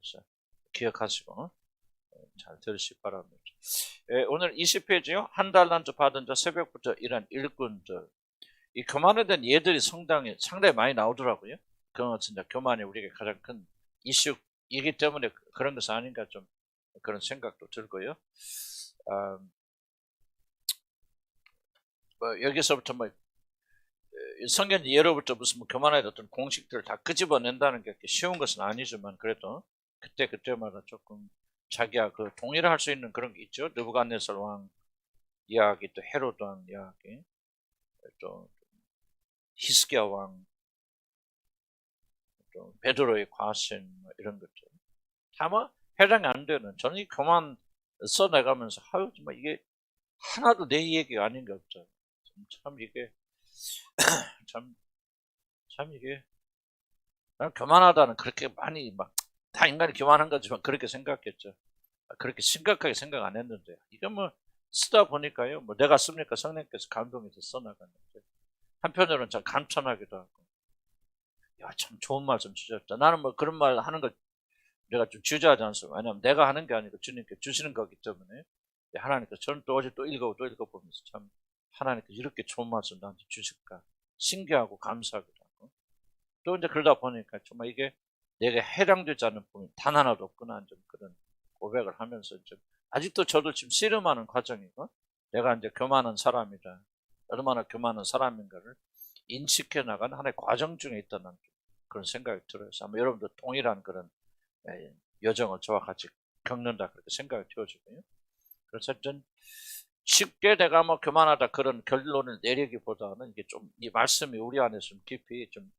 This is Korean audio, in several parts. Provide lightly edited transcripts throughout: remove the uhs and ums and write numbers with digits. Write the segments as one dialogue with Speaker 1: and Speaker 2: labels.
Speaker 1: 그래서 기억하시고 잘 들으시기 바랍니다. 오늘 20페이지요. 한 달란트 받은 자, 새벽부터 일한 일꾼들. 이 교만에 대한 예들이 상당히 많이 나오더라고요. 그건 진짜 교만이 우리에게 가장 큰 이슈이기 때문에 그런 것은 아닌가 좀 그런 생각도 들고요. 여기서부터 성경 예로부터 무슨 교만에 어떤 공식들을 다 끄집어낸다는 게 쉬운 것은 아니지만 그래도 그때마다 조금 자기가 그 동의를 할 수 있는 그런 게 있죠. 느부갓네살 왕 이야기, 또 헤로드 왕 이야기, 또 히스기야 왕, 또 베드로의 과신 이런 것들 다만 해당이 안 되는, 저는 이 교만 써내가면서 아유 정말 이게 하나도 내 얘기가 아닌 게 없죠. 참 이게 참 이게 나는 교만하다는 그렇게 많이 다 인간이 교만한 거지만 그렇게 생각했죠. 그렇게 심각하게 생각 안 했는데 이거 쓰다 보니까요, 내가 씁니까? 성령께서 감동해서 써나갔는데 한편으로는 참 감탄하기도 하고, 야, 참 좋은 말씀 주셨다. 나는 그런 말 하는 거 내가 좀 주저하지 않습니다. 왜냐하면 내가 하는 게 아니고 주님께 주시는 거기 때문에. 하나님께서 저는 또 어제 또 읽어보면서 참 하나님께서 이렇게 좋은 말씀 나한테 주실까 신기하고 감사하기도 하고, 또 이제 그러다 보니까 정말 이게 내게 해당되지 않는 부분이 단 하나도 없구나, 좀 그런 고백을 하면서 좀 아직도 저도 지금 씨름하는 과정이고, 내가 이제 교만한 사람이다, 얼마나 교만한 사람인가를 인식해 나가는 하나의 과정 중에 있다는 그런 생각이 들어요. 아마 여러분도 동일한 그런 여정을 저와 같이 겪는다, 그렇게 생각이 되어지고요. 그래서 전 쉽게 내가 교만하다 그런 결론을 내리기보다는 이게 좀 이 말씀이 우리 안에 좀 깊이 좀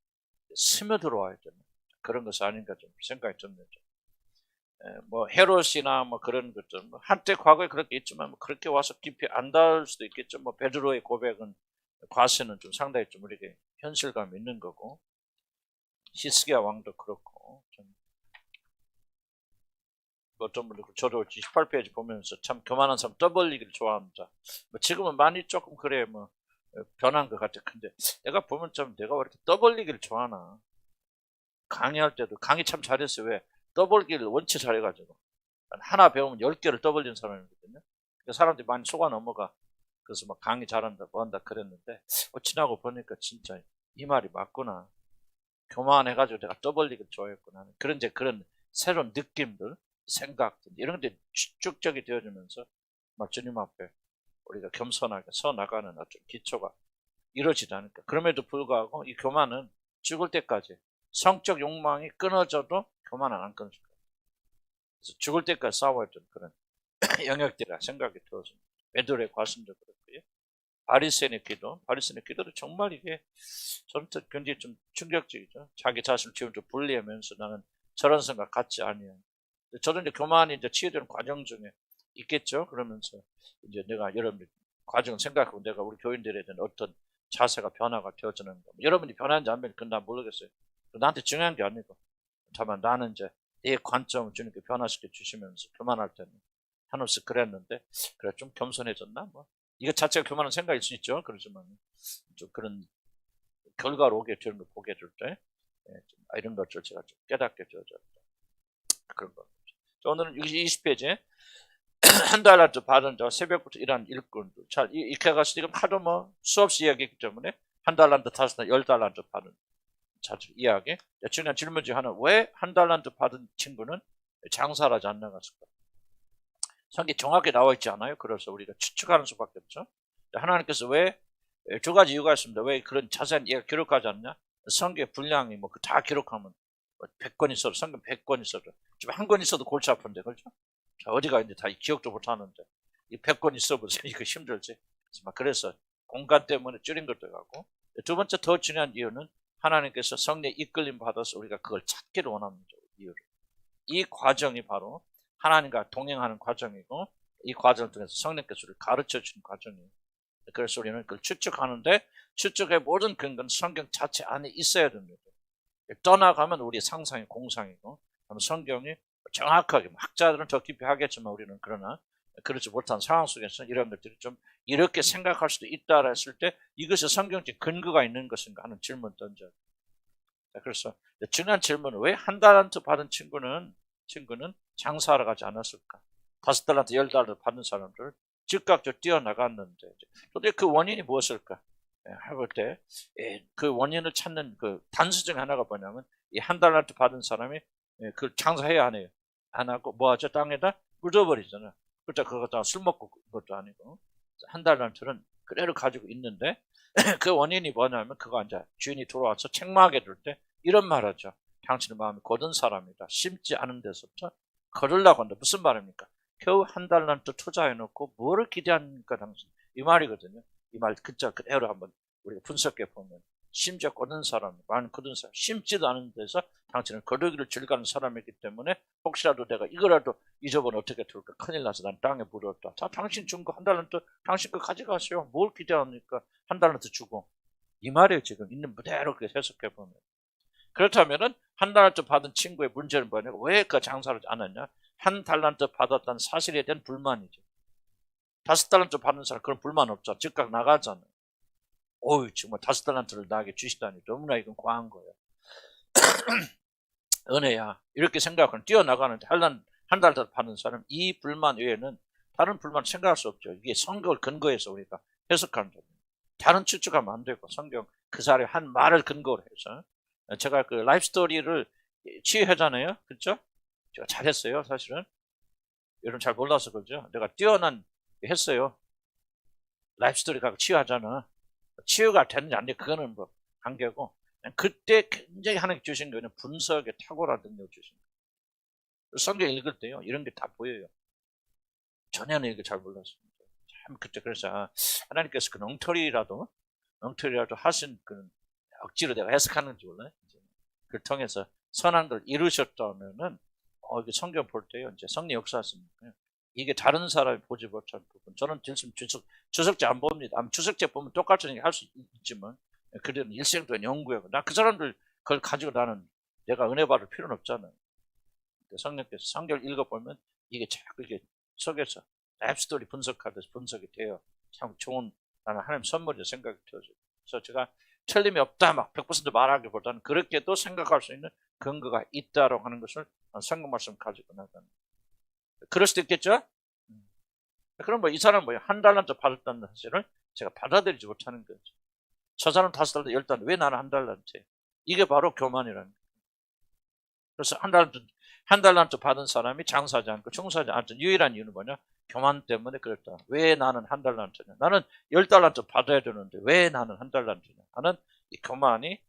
Speaker 1: 스며들어와야 되는 그런 것이 아닌가 좀 생각이 듭니다. 헤롯이나 그런 것들, 한때 과거에 그렇게 있지만 그렇게 와서 깊이 안 닿을 수도 있겠죠. 베드로의 고백은, 과시는 좀 상당히 좀 우리에게 현실감 있는 거고, 히스기야 왕도 그렇고, 어떤 분들, 저도 18페이지 보면서 참 교만한 사람 떠벌리기를 좋아합니다. 지금은 많이 조금 그래 변한 것 같아. 근데 내가 보면 좀 내가 왜 이렇게 떠벌리기를 좋아하나. 강의할 때도 강의 참 잘했어요. 왜? 떠벌기를 원체 잘해가지고 하나 배우면 10개를 떠벌리는 사람이거든요. 그러니까 사람들이 많이 속아 넘어가. 그래서 강의 잘한다 한다 그랬는데 지나고 보니까 진짜 이 말이 맞구나. 교만해가지고 내가 떠벌리기를 좋아했구나. 그런 새로운 느낌들, 생각들 이런 게 축적이 되어지면서 주님 앞에 우리가 겸손하게 서 나가는 어떤 기초가 이루어지지 않을까. 그럼에도 불구하고 이 교만은 죽을 때까지, 성적 욕망이 끊어져도 교만은 안 끊어질 거예요. 그래서 죽을 때까지 싸워야 되는 그런 영역들이라 생각이 들어집니다. 베드로의 과심도 그렇고요. 바리새인의 기도도 정말 이게 저는 굉장히 좀 충격적이죠. 자기 자신을 지금 좀 분리하면서 나는 저런 생각 같지 아니에요. 저는 이제 교만이 이제 치유되는 과정 중에 있겠죠. 그러면서 이제 내가 여러분들 과정을 생각하고 내가 우리 교인들에 대한 어떤 자세가 변화가 되어지는 거. 여러분이 변하는지 안 변하는지 그건 난 모르겠어요. 나한테 중요한 게 아니고, 다만 나는 이제 내 관점을 주님께 변화시켜 주시면서 교만할 때는 한없이 그랬는데 그래 좀 겸손해졌나 이거 자체가 교만한 생각일 수 있죠. 그렇지만 좀 그런 결과로 오게 되는 걸 보게 될 때 이런 것들 제가 좀 깨닫게 되어졌다, 그런 겁니다. 오늘은 20페이지에 한 달란트 받은 자, 새벽부터 일하는 일꾼들. 잘 익혀가서 지금 하도 수없이 이야기했기 때문에 한 달란트 5달, 10달란트 받은 자들 이야기. 중요한 질문 중 하나, 왜 한 달란트 받은 친구는 장사를 하지 않나갔을까? 성경에 정확히 나와 있지 않아요. 그래서 우리가 추측하는 수밖에 없죠. 하나님께서 왜, 두 가지 이유가 있습니다. 왜 그런 자세한 이야기 기록하지 않냐? 성경의 분량이 다 기록하면 100권 있어도, 성경 100권 있어도 지금 한 권 있어도 골치 아픈데, 그렇죠? 어디가 있는데 다 기억도 못 하는데 이 100권 있어 보세요. 이거 힘들지. 그래서 공간 때문에 줄인 것도 같고, 두 번째 더 중요한 이유는 하나님께서 성령의 이끌림 받아서 우리가 그걸 찾기를 원하는 이유로. 이 과정이 바로 하나님과 동행하는 과정이고, 이 과정을 통해서 성령께서 우리를 가르쳐 주는 과정이에요. 그래서 우리는 그걸 추측하는데, 추측의 모든 근거는 성경 자체 안에 있어야 됩니다. 떠나가면 우리의 상상이 공상이고, 성경이 정확하게, 학자들은 더 깊이 하겠지만 우리는 그러나 그렇지 못한 상황 속에서 이런 것들이 좀 이렇게 생각할 수도 있다 했을 때 이것이 성경적 근거가 있는 것인가 하는 질문 던져요. 그래서 중요한 질문은, 왜 한 달란트 받은 친구는 친구는 장사하러 가지 않았을까? 5달란트, 10달란트 받은 사람들 즉각적으로 뛰어나갔는데 도대체 그 원인이 무엇일까? 해볼 때 그 원인을 찾는 그 단서 중 하나가 뭐냐면 이 1달란트 받은 사람이 그 장사해야 하네요. 안 하고 뭐 하죠? 땅에다 묻어버리잖아. 그렇죠. 그것도 술 먹고 그것도 아니고 1달란트는 그대로 가지고 있는데 그 원인이 뭐냐면 그거 이제 주인이 돌아와서 책망하게 될 때 이런 말 하죠. 당신의 마음이 곧은 사람이다. 심지 않은 데서부터 거르려고 한다. 무슨 말입니까? 겨우 1달란트 투자해놓고 뭐를 기대합니까 당신? 이 말이거든요. 이 말 그대로 한번 우리가 분석해 보면 심지어 곧은 사람, 마음이 곧은 사람, 심지도 않은 데서 당신은 거르기를 즐거워하는 사람이기 때문에 혹시라도 내가 이거라도 잊어버리면 어떻게 될까? 큰일 나서 난 땅에 묻었다. 자, 당신 준 거 1달란트 당신 거 가져가세요. 뭘 기대합니까? 1달란트 주고. 이 말이에요. 지금 있는 그대로 그렇게 해석해 보면. 그렇다면은 1달란트 받은 친구의 문제는 뭐냐? 왜 그 장사를 안 했냐? 1달란트 받았다는 사실에 대한 불만이죠. 5달란트 받는 사람 그런 불만 없죠. 즉각 나가잖아요. 어이 정말 5달란트를 나에게 주시다니 너무나 이건 과한 거예요. 은혜야 이렇게 생각하면 뛰어나가는데 1달란트 받는 사람 이 불만 외에는 다른 불만 생각할 수 없죠. 이게 성경을 근거해서 우리가 해석하는 겁니다. 다른 추측하면 안 되고 성경 그 사람이 한 말을 근거로 해서 제가 그 라이프 스토리를 취하잖아요. 그렇죠? 제가 잘했어요. 사실은 여러분 잘 몰라서 그러죠. 내가 뛰어난 했어요. 라이프 스토리가 치유하잖아. 치유가 됐는지 안 돼. 그거는 뭐 관계고. 그때 굉장히 하나님 주신 거는 분석에 탁월한 능력 주신 거예요. 성경 읽을 때요. 이런 게 다 보여요. 전혀는 이거 잘 몰랐습니다. 참 그때 그래서 하나님께서 그 엉터리라도 하신 그런 억지로 내가 해석하는지 몰라요. 그걸 통해서 선한 걸 이루셨다면은 이게 성경 볼 때요. 이제 성령 역사였습니까? 이게 다른 사람이 보지 못한 부분. 저는 주석제 안 봅니다. 주석제 보면 똑같은 얘기 할 수 있지만, 그들은 일생 동안 연구하고, 나 그 사람들 그걸 가지고 나는 내가 은혜 받을 필요는 없잖아요. 성령께서 성경을 읽어보면 이게 자꾸 이게 속에서 랩스토리 분석하듯이 분석이 돼요. 참 좋은 나는 하나님 선물이라 생각이 들어요. 그래서 제가 틀림이 없다 막 100% 말하기보다는 그렇게도 생각할 수 있는 근거가 있다라고 하는 것을 성경 말씀 가지고 나가는. 그럴 수도 있겠죠? 그럼 뭐 이 사람 뭐야? 1달란트 받았다는 사실을 제가 받아들이지 못하는 거죠. 저 사람 5달란트, 10달란트, 왜 나는 1달란트? 이게 바로 교만이라는 거예요. 그래서 1달란트 받은 사람이 장사하지 않고 충성하지 않던 유일한 이유는 뭐냐? 교만 때문에 그랬다. 왜 나는 1달란트냐? 나는 10달란트 받아야 되는데 왜 나는 1달란트냐? 하는 이 교만이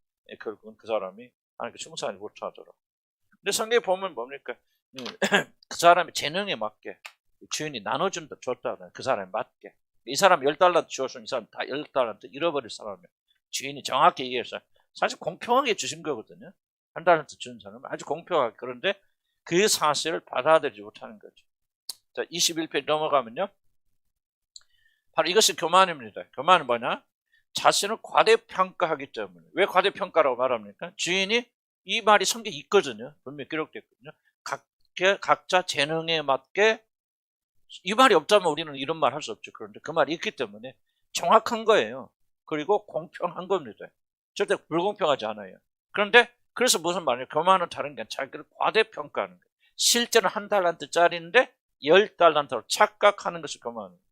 Speaker 1: 결국은 그 사람이 하나님께 충성하지 못하도록. 근데 성경에 보면 뭡니까? 그 사람이 재능에 맞게 주인이 나눠준다 줬다. 그 사람에 맞게. 이 사람 10달란트 주었으면 이 사람 다 10달란트 잃어버릴 사람이에요. 주인이 정확히 얘기해서 사실 공평하게 주신 거거든요. 1달란트 준 사람은 아주 공평하게. 그런데 그 사실을 받아들이지 못하는 거죠. 자, 21페이지 넘어가면요. 바로 이것이 교만입니다. 교만은 뭐냐? 자신을 과대평가하기 때문에. 왜 과대평가라고 말합니까? 주인이 이 말이 성경에 있거든요. 분명히 기록됐거든요. 각자 재능에 맞게 이 말이 없다면 우리는 이런 말 할 수 없죠. 그런데 그 말이 있기 때문에 정확한 거예요. 그리고 공평한 겁니다. 절대 불공평하지 않아요. 그런데 그래서 무슨 말이에요? 교만은 다른 게 자기를 과대평가하는 거예요. 실제는 1달란트짜리인데 10달란트로 착각하는 것이 교만입니다.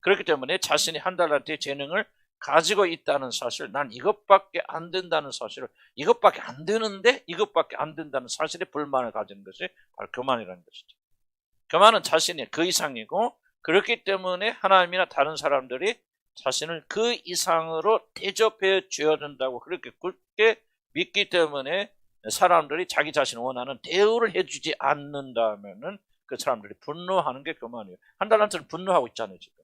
Speaker 1: 그렇기 때문에 자신이 1달란트의 재능을 가지고 있다는 사실, 난 이것밖에 안 된다는 사실을, 이것밖에 안 되는데 이것밖에 안 된다는 사실에 불만을 가지는 것이 바로 교만이라는 것이죠. 교만은 자신이 그 이상이고, 그렇기 때문에 하나님이나 다른 사람들이 자신을 그 이상으로 대접해 줘야 된다고 그렇게 굳게 믿기 때문에 사람들이 자기 자신을 원하는 대우를 해주지 않는다면은 그 사람들이 분노하는 게 교만이에요. 1달란트는 분노하고 있잖아요, 지금.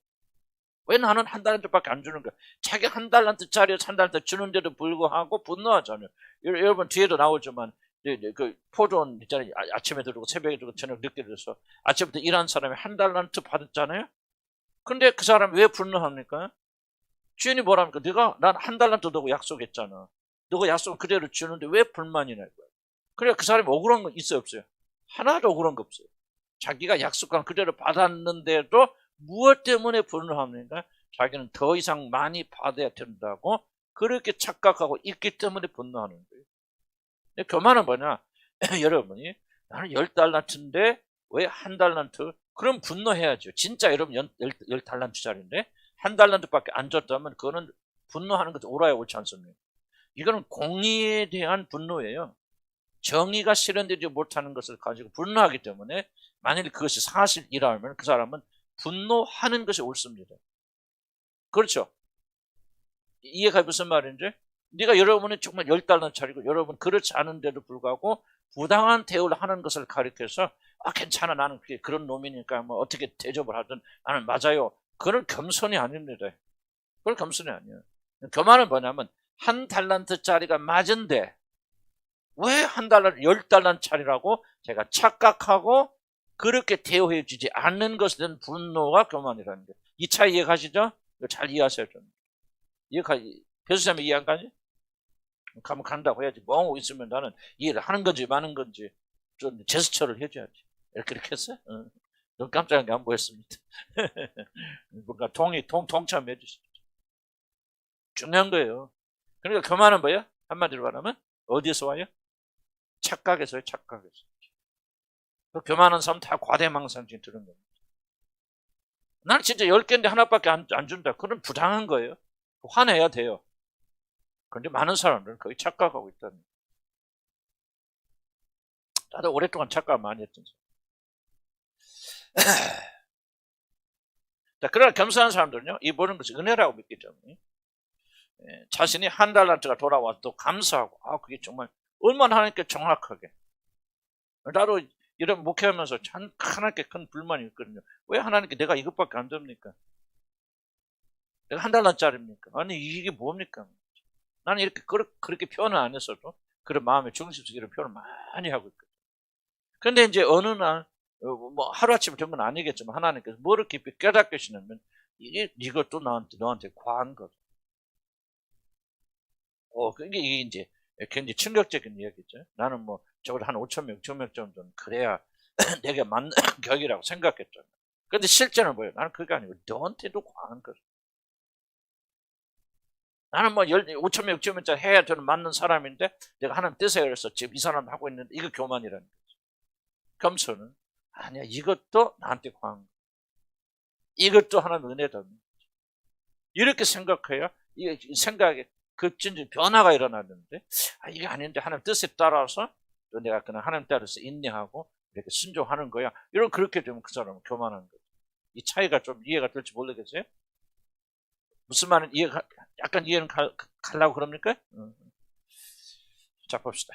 Speaker 1: 왜 나는 1달란트밖에 안 주는 거야? 자기 1달란트짜리 1달란트 주는데도 불구하고 분노하잖아요. 여러분 뒤에도 나오지만 그 포도원 있잖아요. 아침에 들고 새벽에 들고 저녁 늦게 들어서 아침부터 일한 사람이 1달란트 받았잖아요. 근데 그 사람이 왜 분노합니까? 주인이 뭐랍니까? 난 1달란트 너고 약속했잖아. 너가 약속을 그대로 주는데 왜 불만이 날 거야? 그래 그 사람이 억울한 거 있어요, 없어요? 하나도 억울한 거 없어요. 자기가 약속한 그대로 받았는데도 무엇 때문에 분노합니까? 자기는 더 이상 많이 받아야 된다고 그렇게 착각하고 있기 때문에 분노하는 거예요. 근데 교만은 뭐냐? 여러분이 나는 10달란트인데 왜 한 달란트? 그럼 분노해야죠. 진짜 여러분 10달란트짜리인데 한 달란트밖에 안 줬다면 그거는 분노하는 것도 옳아야 옳지 않습니까? 이거는 공의에 대한 분노예요. 정의가 실현되지 못하는 것을 가지고 분노하기 때문에 만일 그것이 사실이라면 그 사람은 분노하는 것이 옳습니다. 그렇죠? 이해가 무슨 말인지? 네가 여러분이 정말 10달러짜리고 여러분 그렇지 않은데도 불구하고 부당한 대우를 하는 것을 가리켜서 괜찮아 나는 그런 놈이니까 뭐 어떻게 대접을 하든 나는 맞아요. 그건 겸손이 아닙니다. 그건 겸손이 아니에요. 교만은 뭐냐면 한 달란트짜리가 맞은데 왜 한 달란트 10달란트짜리라고 제가 착각하고 그렇게 대우해 주지 않는 것에 대한 분노가 교만이라는 거예요. 이 차이 이해가시죠? 이거 잘 이해하셔야 됩니다. 배수자면 이해 안 가지? 가면 간다고 해야지. 멍하고 있으면 나는 이해를 하는 건지 마는 건지 좀 제스처를 해줘야지. 이렇게 했어? 눈 깜짝하게 안 보였습니다. 뭔가 동참해 주시죠. 중요한 거예요. 그러니까 교만은 뭐야? 한마디로 말하면 어디에서 와요? 착각에서요. 착각에서. 그 교만한 사람 다 과대망상증 들은 겁니다. 나는 진짜 10개인데 하나밖에 안 준다. 그건 부당한 거예요. 화내야 돼요. 그런데 많은 사람들은 거의 착각하고 있다는 거예요. 나도 오랫동안 착각 많이 했던 사람. 자, 그러나 겸손한 사람들은요, 이 모든 것이 은혜라고 믿기 때문에 자신이 한 달란트가 돌아와도 감사하고 그게 정말 얼마나 하나님께 정확하게. 나도 이런 목회하면서 하나님께 큰 불만이 있거든요. 왜 하나님께 내가 이것밖에 안 됩니까? 내가 한 달란트짜리입니까? 아니 이게 뭡니까? 나는 이렇게 그렇게 표현을 안 했어도 그런 마음의 중심에서 이런 표현을 많이 하고 있거든요. 근데 이제 어느 날 뭐 하루아침에 된 건 아니겠지만 하나님께서 뭐를 깊이 깨닫게 하시냐면 이것도 너한테 과한 거다. 이게 이제 굉장히 충격적인 이야기죠. 나는 뭐 적어도 한 5,000명, 6,000명 정도는 그래야 내게 맞는 격이라고 생각했잖아. 근데 실제는 뭐예요? 나는 그게 아니고 너한테도 과한 거다. 나는 뭐 5,000명, 6,000명짜리 해야 저는 맞는 사람인데 내가 하나님 뜻에 의해서 지금 이 사람 하고 있는데 이거 교만이라는 거죠. 겸손은 아니야. 이것도 나한테 과한 거. 이것도 하나님 은혜다. 이렇게 생각해야 이 생각에 급진적 변화가 일어나는데 이게 아닌데 하나님 뜻에 따라서 또 내가 그냥 하나님 따라서 인내하고 이렇게 순종하는 거야. 이런 그렇게 되면 그 사람은 교만한 거죠. 이 차이가 좀 이해가 될지 모르겠어요? 무슨 말은 약간 이해는 가려고 그럽니까? 자, 봅시다.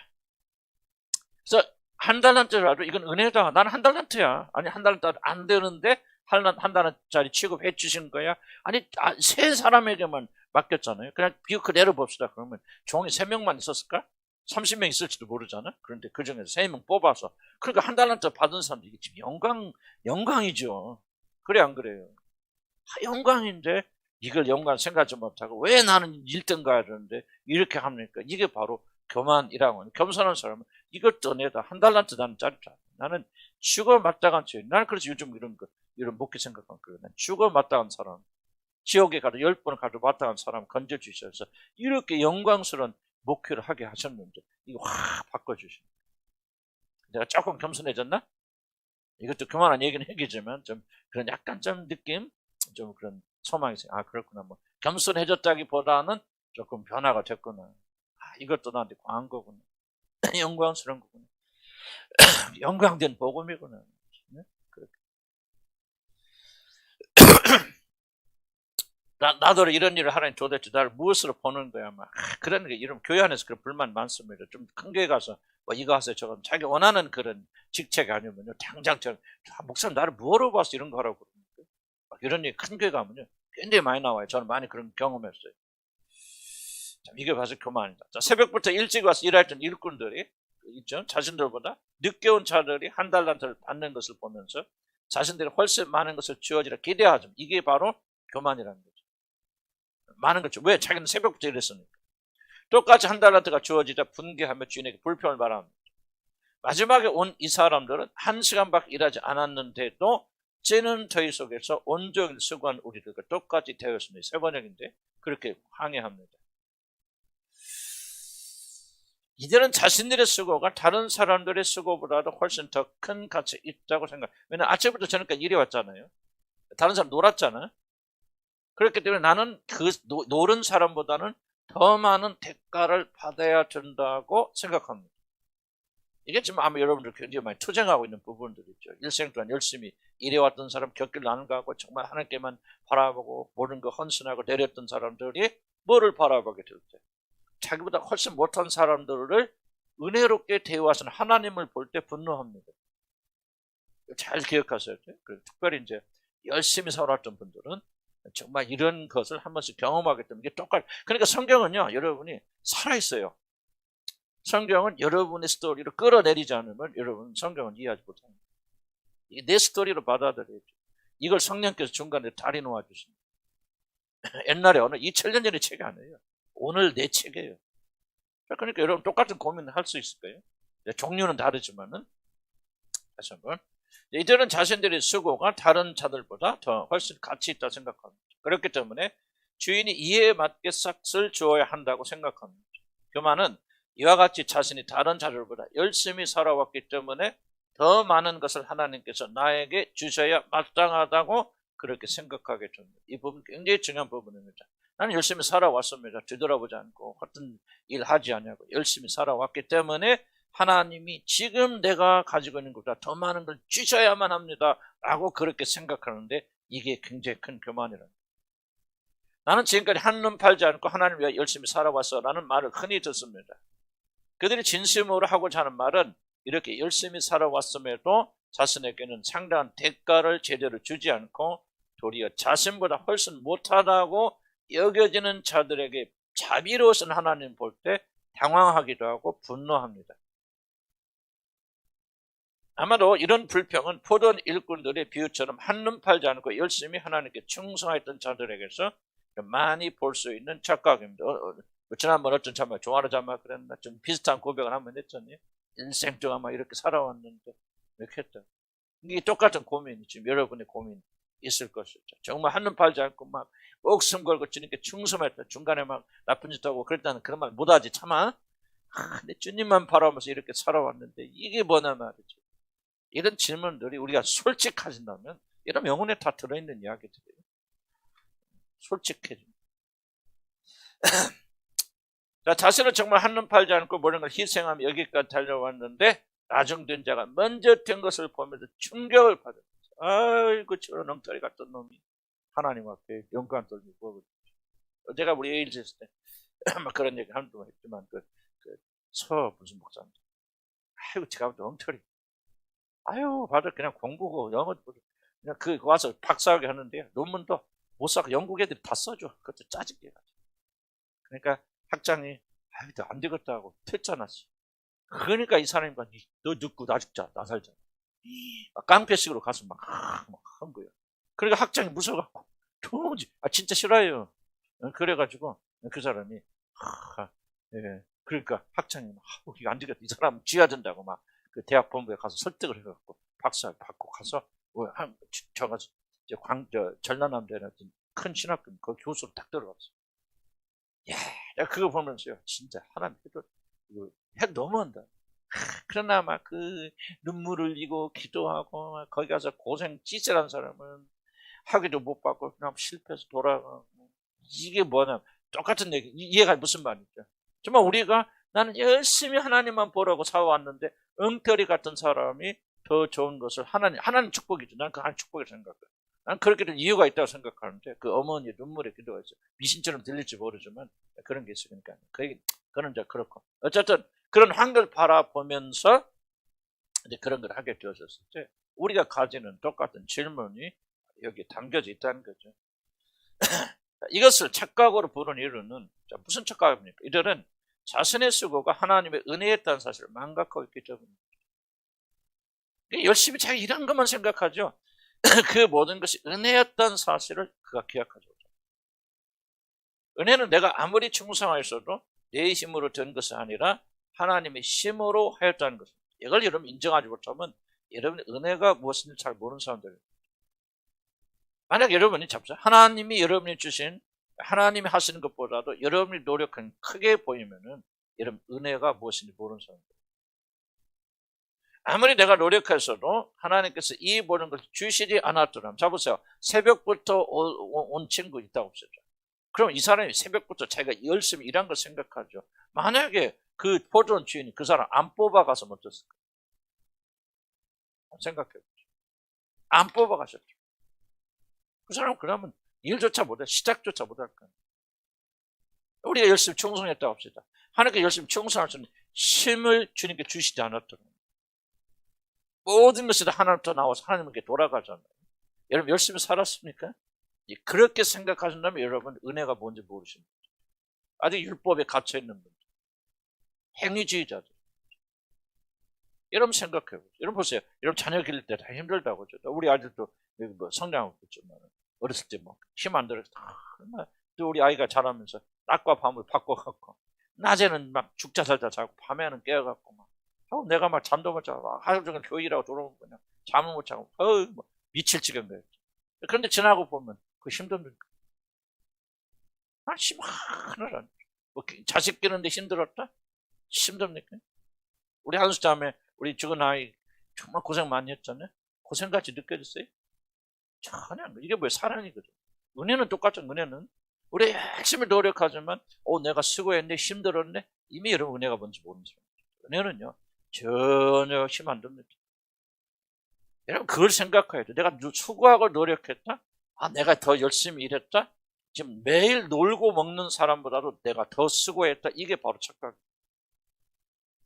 Speaker 1: 그래서 한 달란트라도 이건 은혜다. 나는 한 달란트야. 아니, 한 달란트 안 되는데 한 달란트짜리 취급해 주신 거야. 아니, 세 사람에게만 맡겼잖아요. 그냥 비교 그대로 봅시다. 그러면 종이 3명만 있었을까? 30명 있을지도 모르잖아. 그런데 그 중에서 3명 뽑아서. 그러니까 한 달란트 받은 사람들 이게 지금 영광이죠. 그래, 안 그래요? 영광인데 이걸 영광 생각하지 못하고 왜 나는 1등 가야 되는데 이렇게 합니까? 이게 바로 교만이라고 하는 겸손한 사람은 이것도 내다 한 달란트 나는 짜리다. 나는 죽어 마땅한 죄. 나는 그래서 요즘 이런 목회 생각하면 그래. 난 죽어 마땅한 사람. 지옥에 가도 10번 가도 마땅한 사람 건져주셔서 이렇게 영광스러운 목회를 하게 하셨는데 이거 확 바꿔주시는 거예요. 내가 조금 겸손해졌나? 이것도 그만한 얘기는 얘기지만 좀 그런 약간 좀 느낌? 좀 그런 소망이 있어요. 그렇구나. 뭐 겸손해졌다기보다는 조금 변화가 됐구나. 이것도 나한테 과한 거구나. 영광스러운 거구나. 영광된 복음이구나. 네? 나도 이런 일을 하라니 도대체 나를 무엇으로 보는 거야. 그런 게 이런 교회 안에서 그런 불만 많습니다. 좀 큰 교회 가서 뭐 이거 하세요. 저건 자기 원하는 그런 직책이 아니면요. 당장 목사님 나를 뭐로 봤어 이런 거 하라고 그러니까. 이런 얘기 큰 교회 가면요. 굉장히 많이 나와요. 저는 많이 그런 경험했어요. 자, 이게 바로 교만이다. 자, 새벽부터 일찍 와서 일했던 일꾼들이 있죠. 자신들보다 늦게 온 자들이 한 달란트를 받는 것을 보면서 자신들이 훨씬 많은 것을 주어지라 기대하죠. 이게 바로 교만이라는 거죠. 많은 거죠. 왜? 자기는 새벽부터 일했으니까. 똑같이 한 달란트가 주어지자 분개하며 주인에게 불평을 말합니다. 마지막에 온 이 사람들은 1시간밖에 일하지 않았는데도 찌는 더위 속에서 온종일 수고한 우리들과 똑같이 되었습니다. 세 번역인데 그렇게 항해합니다. 이들은 자신들의 수고가 다른 사람들의 수고보다도 훨씬 더 큰 가치 있다고 생각. 왜냐면 아침부터 저녁까지 일해 왔잖아요. 다른 사람 놀았잖아요. 그렇기 때문에 나는 그 노는 사람보다는 더 많은 대가를 받아야 된다고 생각합니다. 이게 지금 아마 여러분들 굉장히 많이 투쟁하고 있는 부분들이 있죠. 일생 동안 열심히 일해왔던 사람, 곁길 나눠가고 정말 하나님께만 바라보고 모든 거 헌신하고 내렸던 사람들이 뭐를 바라보게 될 때, 자기보다 훨씬 못한 사람들을 은혜롭게 대우하시는 하나님을 볼 때 분노합니다. 잘 기억하셔야 돼요. 특별히 이제 열심히 살았던 분들은 정말 이런 것을 한 번씩 경험하기 때문에 이게 똑같아요. 그러니까 성경은요, 여러분이 살아있어요. 성경은 여러분의 스토리로 끌어내리지 않으면 여러분 성경은 이해하지 못합니다. 이게 내 스토리로 받아들여야죠. 이걸 성령께서 중간에 다리 놓아주십니다. 옛날에 어느 2000년 전의 책이 아니에요. 오늘 내 책이에요. 그러니까 여러분 똑같은 고민을 할 수 있을 거예요. 종류는 다르지만은 다시 한번 이들은 자신들의 수고가 다른 자들보다 더 훨씬 가치 있다 생각합니다. 그렇기 때문에 주인이 이에 맞게 싹을 주어야 한다고 생각합니다. 그 말은 이와 같이 자신이 다른 자들보다 열심히 살아왔기 때문에 더 많은 것을 하나님께서 나에게 주셔야 마땅하다고 그렇게 생각하게 됩니다. 이 부분 굉장히 중요한 부분입니다. 나는 열심히 살아왔습니다. 뒤돌아보지 않고 같은 일 하지 않냐고 열심히 살아왔기 때문에 하나님이 지금 내가 가지고 있는 것보다 더 많은 걸 주셔야만 합니다 라고 그렇게 생각하는데 이게 굉장히 큰 교만이랍니다. 나는 지금까지 한눈 팔지 않고 하나님 위해 열심히 살아왔어 라는 말을 흔히 듣습니다. 그들이 진심으로 하고자 하는 말은 이렇게 열심히 살아왔음에도 자신에게는 상당한 대가를 제대로 주지 않고 도리어 자신보다 훨씬 못하다고 여겨지는 자들에게 자비로우신 하나님 볼 때 당황하기도 하고 분노합니다. 아마도 이런 불평은 포도원 일꾼들의 비유처럼 한눈 팔지 않고 열심히 하나님께 충성했던 자들에게서 많이 볼 수 있는 착각입니다. 지난번 어떤 참마 조아라 참마 그랬나 좀 비슷한 고백을 한번 했잖아요. 인생 동안 막 이렇게 살아왔는데 이렇게 했다. 이게 똑같은 고민이 지금 여러분의 고민 있을 것이죠. 정말 한눈 팔지 않고 막 목숨 걸고 주님께 충성했다. 중간에 막 나쁜 짓 하고 그랬다는 그런 말 못하지 참아. 내 주님만 바라보면서 이렇게 살아왔는데 이게 뭐냐 말이죠. 이런 질문들이 우리가 솔직해진다면 이런 영혼에 다 들어있는 이야기들이에요. 솔직해집니다. 자, 자신은 정말 한눈 팔지 않고 모든 걸 희생하며 여기까지 달려왔는데 나중된 자가 먼저 된 것을 보면서 충격을 받았어요. 아이고 저런 엉터리 같은 놈이 하나님 앞에 영광 돌리고. 제가 우리 에일즈 했을 때 그런 얘기 한두 번 했지만 서 무슨 목사님 아이고 제가 또 엉터리 아유 다들 그냥 공부고 영어 그냥 와서 박사학위 하는데 논문도 못 써고 영국 애들이 다 써줘. 그것도 짜증게 가지고. 그러니까 학장이 아유 너 안 되겠다 하고 퇴짜났어. 그러니까 이 사람이 너 늙고 나 죽자 나 살자 깡패식으로 가서 막 한 거예요. 그러니까 학장이 무서워갖고 도무지 진짜 싫어요. 그래가지고 그 사람이 예, 그러니까 학장이 이거 안 되겠다 이 사람 쥐어야 된다고 막 그 대학 본부에 가서 설득을 해갖고 박사 받고 가서 저 가서 전라남도에 큰 신학교 그 교수로 딱 들어갔어. 야, 내가 그거 보면서요 진짜 하나님 해도 너무한다. 그러나 막 눈물을 흘리고 기도하고 막 거기 가서 고생 찌질한 사람은 학위도 못 받고 그냥 실패해서 돌아가고 이게 뭐냐 똑같은 얘기 이해가 무슨 말이죠. 정말 우리가 나는 열심히 하나님만 보라고 살아왔는데 엉터리 같은 사람이 더 좋은 것을 하나님 축복이죠. 나는 그 하나님 축복이라고 생각해요. 난 그렇게 된 이유가 있다고 생각하는데 그 어머니의 눈물의 기도가 있어요. 미신처럼 들릴지 모르지만 그런 게 있으니까 그는 이제 그렇고 어쨌든 그런 환경을 바라보면서 이제 그런 걸 하게 되었을 때 우리가 가지는 똑같은 질문이 여기 담겨져 있다는 거죠. 이것을 착각으로 부르는 이유는 무슨 착각입니까? 이들은 자신의 수고가 하나님의 은혜였다는 사실을 망각하고 있기 때문입니다. 열심히 자기 일한 것만 생각하죠. 그 모든 것이 은혜였다는 사실을 그가 기억하죠. 은혜는 내가 아무리 충성하였어도 내 힘으로 된 것이 아니라 하나님의 힘으로 하였다는 것입니다. 이걸 여러분 인정하지 못하면 여러분의 은혜가 무엇인지 잘 모르는 사람들입니다. 만약 여러분이 잡죠. 하나님이 여러분이 주신 하나님이 하시는 것보다도 여러분이 노력은 크게 보이면은 여러분, 은혜가 무엇인지 모르는 사람들. 아무리 내가 노력해서도 하나님께서 이 모든 것을 주시지 않았더라면, 자 보세요. 새벽부터 온 친구 있다고 없었죠. 그럼 이 사람이 새벽부터 자기가 열심히 일한 걸 생각하죠. 만약에 그 포도원 주인이 그 사람 안 뽑아가서 어땠을까? 생각해보죠. 안 뽑아가셨죠. 그 사람은 그러면 일조차 못해, 시작조차 못할 거예요. 우리가 열심히 충성했다고 합시다. 하나님께 열심히 충성할 수 있는 힘을 주님께 주시지 않았더라면 모든 것이 다 하나님부터 나와서 하나님께 돌아가잖아요. 여러분 열심히 살았습니까? 그렇게 생각하신다면 여러분 은혜가 뭔지 모르십니다. 아직 율법에 갇혀있는 분들, 행위주의자들. 여러분 생각해요. 여러분 보세요. 여러분 자녀 기를 때 다 힘들다고 하죠. 우리 아들도 뭐 성장하고 있지만 어렸을 때 뭐 힘 안 들어서 또 우리 아이가 자라면서 낮과 밤을 바꿔갖고 낮에는 막 죽자 살자 자고 밤에는 깨어갖고 막 내가 막 잠도 못 자고 하루 종일 교회라고 돌아오면 그냥 잠을 못 자고 뭐 미칠 지경이에요. 그런데 지나고 보면 그 힘듭니까? 힘 하나도 뭐 자식 기르는데 힘들었다? 힘듭니까? 우리 한수 자매 우리 죽은 아이 정말 고생 많이 했잖아요. 고생같이 느껴졌어요? 전혀 안 그래요. 이게 뭐예요? 사랑이거든. 은혜는 똑같죠. 은혜는 우리 열심히 노력하지만 내가 수고했네, 힘들었네. 이미 여러분 은혜가 뭔지 모르는 사람. 은혜는요 전혀 힘 안 듭니다. 여러분 그걸 생각해야 돼. 내가 수고하고 노력했다. 내가 더 열심히 일했다. 지금 매일 놀고 먹는 사람보다도 내가 더 수고했다. 이게 바로 착각.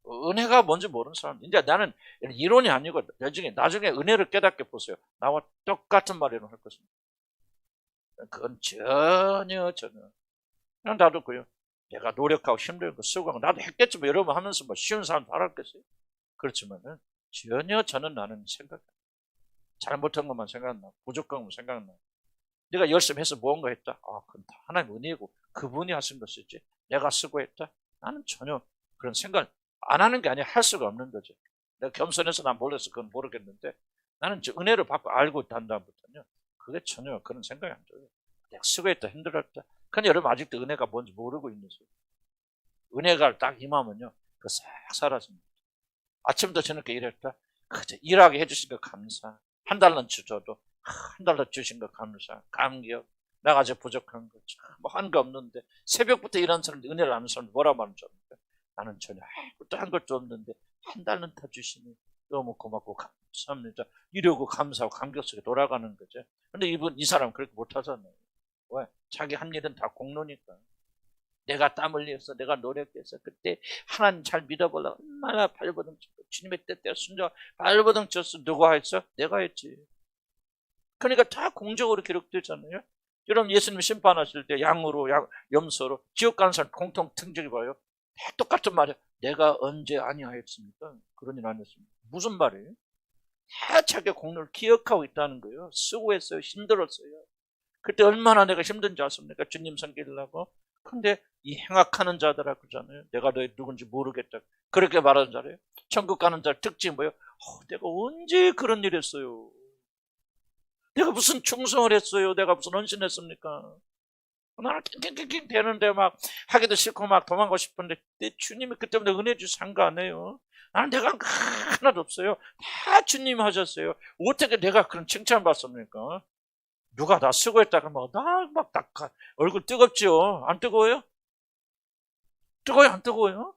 Speaker 1: 은혜가 뭔지 모르는 사람. 이제 나는 이론이 아니고 나중에 은혜를 깨닫게 보세요. 나와 똑같은 말이라고 할 것입니다. 그건 전혀. 그냥 나도 그래요. 내가 노력하고 힘들고 수고하고 나도 했겠지만 여러분 하면서 뭐 쉬운 사람 알았겠어요? 그렇지만은 전혀 나는 생각. 잘못한 것만 생각나. 부족한 것만 생각나. 내가 열심히 해서 뭔가 했다. 그건 다 하나님 은혜고 그분이 하신 것이지. 내가 수고했다. 나는 전혀 그런 생각 안 하는 게 아니라 할 수가 없는 거죠. 내가 겸손해서 난 몰라서 그건 모르겠는데 나는 은혜를 받고 알고 있단 다음부터는요. 그게 전혀 그런 생각이 안 들어요. 내가 수고했다, 힘들었다. 근데 여러분 아직도 은혜가 뭔지 모르고 있는 거예요. 은혜가 딱 임하면요. 그거 싹 사라집니다. 아침부터 저녁에 일했다. 그저 일하게 해주신 거 감사. $1 줘도 $1 주신 거 감사. 감격. 내가 아직 부족한 거. 뭐 한 거 없는데 새벽부터 일하는 사람 은혜를 아는 사람 뭐라 말하는 줄 압니까? 나는 전혀 아무것도 한 것도 없는데 $1 주시니 너무 고맙고 감사합니다. 이러고 감사하고 감격 속에 돌아가는 거죠. 근데 이 사람은 그렇게 못하잖아요. 왜? 자기 한 일은 다 공로니까. 내가 땀 흘려서 내가 노력해서 그때 하나님 잘 믿어보려고 얼마나 발버둥 쳤고 주님의 뜻대로 순종 발버둥 쳤어. 누가 했어? 내가 했지. 그러니까 다 공적으로 기록되잖아요. 여러분 예수님 심판하실 때 양으로 염소로 지옥 가는 사람 공통 특징이 봐요. 다 똑같은 말이에요. 내가 언제 아니하였습니까? 그런 일 안 했습니다. 무슨 말이에요? 다 자기 공로를 기억하고 있다는 거예요. 수고했어요. 힘들었어요. 그때 얼마나 내가 힘든지 아십니까? 주님 섬기려고. 근데 이 행악하는 자들아 그러잖아요. 내가 너희 누군지 모르겠다. 그렇게 말하는 자래요. 천국 가는 자 특징이 뭐예요? 내가 언제 그런 일 했어요? 내가 무슨 충성을 했어요? 내가 무슨 헌신했습니까? 나는 낑낑낑 되는데 막 하기도 싫고 막 도망가고 싶은데 내 주님이 그때부터 은혜 주시 한 거 아니에요? 나는 내가 한 거 하나도 없어요. 다 주님이 하셨어요. 어떻게 내가 그런 칭찬 받습니까? 누가 나 수고했다가 막 얼굴 뜨겁죠? 안 뜨거워요? 뜨거워요? 안 뜨거워요?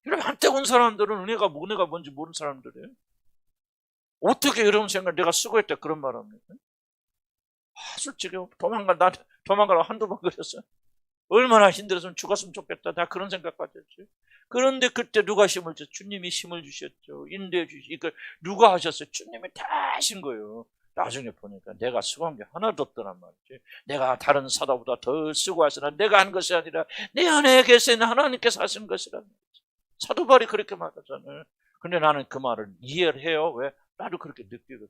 Speaker 1: 이렇게 안 뜨거운 사람들은 은혜가 뭔지 모르는 사람들이에요. 어떻게 이런 생각 내가 수고했다 그런 말 합니까? 솔직히 도망가라고 한두 번 그랬어. 얼마나 힘들었으면 죽었으면 좋겠다. 나 그런 생각까지 했지. 그런데 그때 누가 힘을 줬죠? 주님이 힘을 주셨죠. 인도해 주시고 이걸 누가 하셨어요? 주님이 다 하신 거예요. 나중에 보니까 내가 수고한 게 하나도 없더란 말이지. 내가 다른 사도보다 더 수고하시나 내가 한 것이 아니라 내 안에 계신 하나님께서 하신 것이란 말이지. 사도 바울이 그렇게 말하잖아요. 근데 나는 그 말을 이해를 해요. 왜? 나도 그렇게 느끼거든.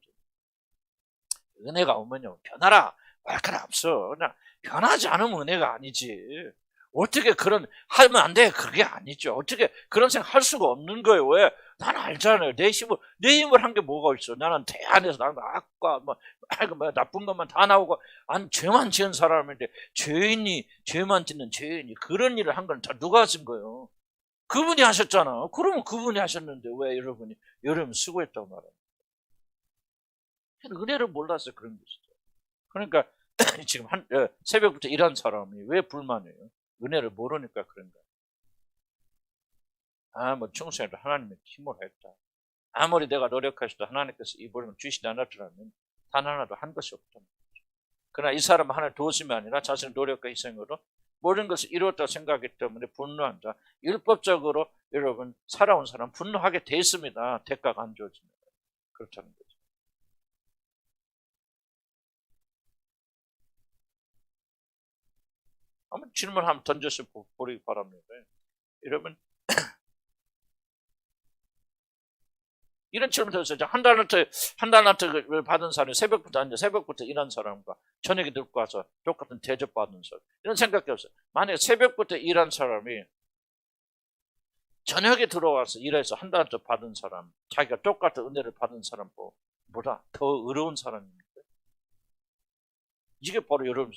Speaker 1: 은혜가 오면요. 변하라. 말거나 없어. 그냥 변하지 않으면 은혜가 아니지. 어떻게 하면 안 돼. 그게 아니죠. 어떻게 그런 생각 할 수가 없는 거예요. 왜? 나는 알잖아요. 내 힘을 한 게 뭐가 있어. 나는 대 안에서 나는 악과, 나쁜 것만 다 나오고, 죄만 지은 사람인데, 죄만 짓는 죄인이 그런 일을 한 건 다 누가 하신 거예요? 그분이 하셨잖아. 그러면 그분이 하셨는데 왜 여러분이 여러분 수고했다고 말해요? 은혜를 몰라서 그런 것이죠. 그러니까 지금 새벽부터 일한 사람이 왜 불만이에요? 은혜를 모르니까 그런 거야. 뭐 충성해도 하나님의 힘으로 했다. 아무리 내가 노력하셔도 하나님께서 이 부름을 주시지 않았더라면 단 하나도 한 것이 없다. 그러나 이 사람은 하나님 도우심이 아니라 자신의 노력과 희생으로 모든 것을 이루었다고 생각하기 때문에 분노한다. 율법적으로 여러분 살아온 사람 분노하게 돼 있습니다. 대가가 안 주어집니다. 그렇다는 거죠. 한번 질문 한번 던져서 보기 바랍니다. 여러분 이런 질문 던졌어요. 한 달란트 받은 사람이 새벽부터 일한 사람과 저녁에 듣고 와서 똑같은 대접 받는 사람 이런 생각이 없어요. 만약에 새벽부터 일한 사람이 저녁에 들어와서 일해서 한 달란트 받은 사람, 자기가 똑같은 은혜를 받은 사람보다 더 어려운 사람입니다. 이게 바로 여러분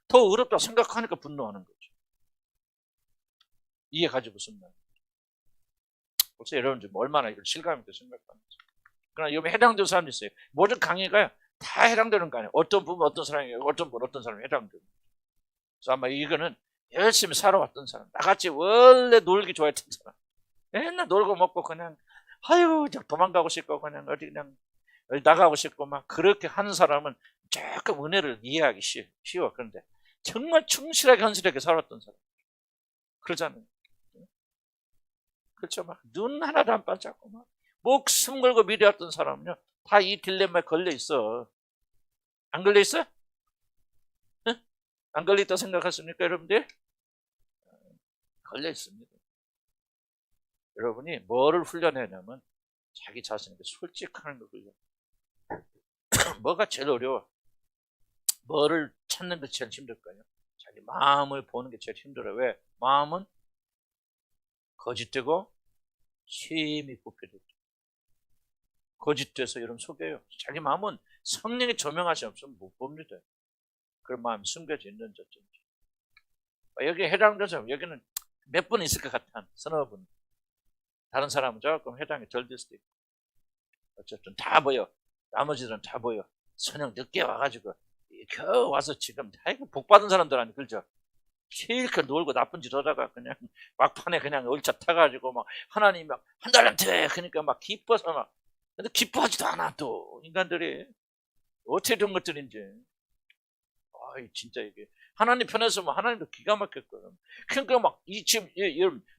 Speaker 1: 더 어렵다 생각하니까 분노하는 거죠. 이해가지 무슨 말? 벌써 여러분들 얼마나 이걸 실감 있게 생각하는지. 그러나 여기 해당되는 사람이 있어요. 모든 강의가 다 해당되는 거 아니에요. 어떤 부분 어떤 사람이 어떤 사람이 해당되는 거예요. 그래서 아마 이거는 열심히 살아왔던 사람, 나같이 원래 놀기 좋아했던 사람, 맨날 놀고 먹고 그냥 아유 도망가고 싶고 그냥 어디 나가고 싶고 막 그렇게 하는 사람은 조금 은혜를 이해하기 쉬워. 그런데 정말 충실하게 헌실하게 살았던 사람 그러잖아요. 그렇죠. 막 눈 하나도 안 반짝고 막 목숨 걸고 미래했던 사람은요 다 이 딜레마에 걸려 있어. 안 걸려 있어? 응? 안 걸려 있다 생각하십니까, 여러분들? 걸려 있습니다. 여러분이 뭐를 훈련하냐면 자기 자신에게 솔직하는 걸 훈련. 뭐가 제일 어려워? 뭐를 찾는 게 제일 힘들까요? 자기 마음을 보는 게 제일 힘들어요. 왜? 마음은 거짓되고 심히 부패되죠. 거짓돼서 여러분 속여요. 자기 마음은 성령의 조명하시 없으면 못 봅니다. 그런 마음이 숨겨져 있는지 어쩐지. 여기에 해당돼서 여기는 몇 분 있을 것 같아. 서너 분. 다른 사람은 조금 해당이 덜 될 수도 있고. 어쨌든 다 보여. 나머지들은 다 보여. 선영 늦게 와가지고 겨우 와서 지금 아이고 복 받은 사람들 아니 그죠? 실컷 놀고 나쁜 짓 하다가 그냥 막판에 그냥 얼차 타가지고 막 하나님 막 한 달한테 그러니까 막 기뻐서 막 근데 기뻐하지도 않아 또 인간들이 어떻게 된 것들인지. 아이 진짜 이게 하나님 편에서 뭐 하나님도 기가 막혔거든. 그러니까 막 지금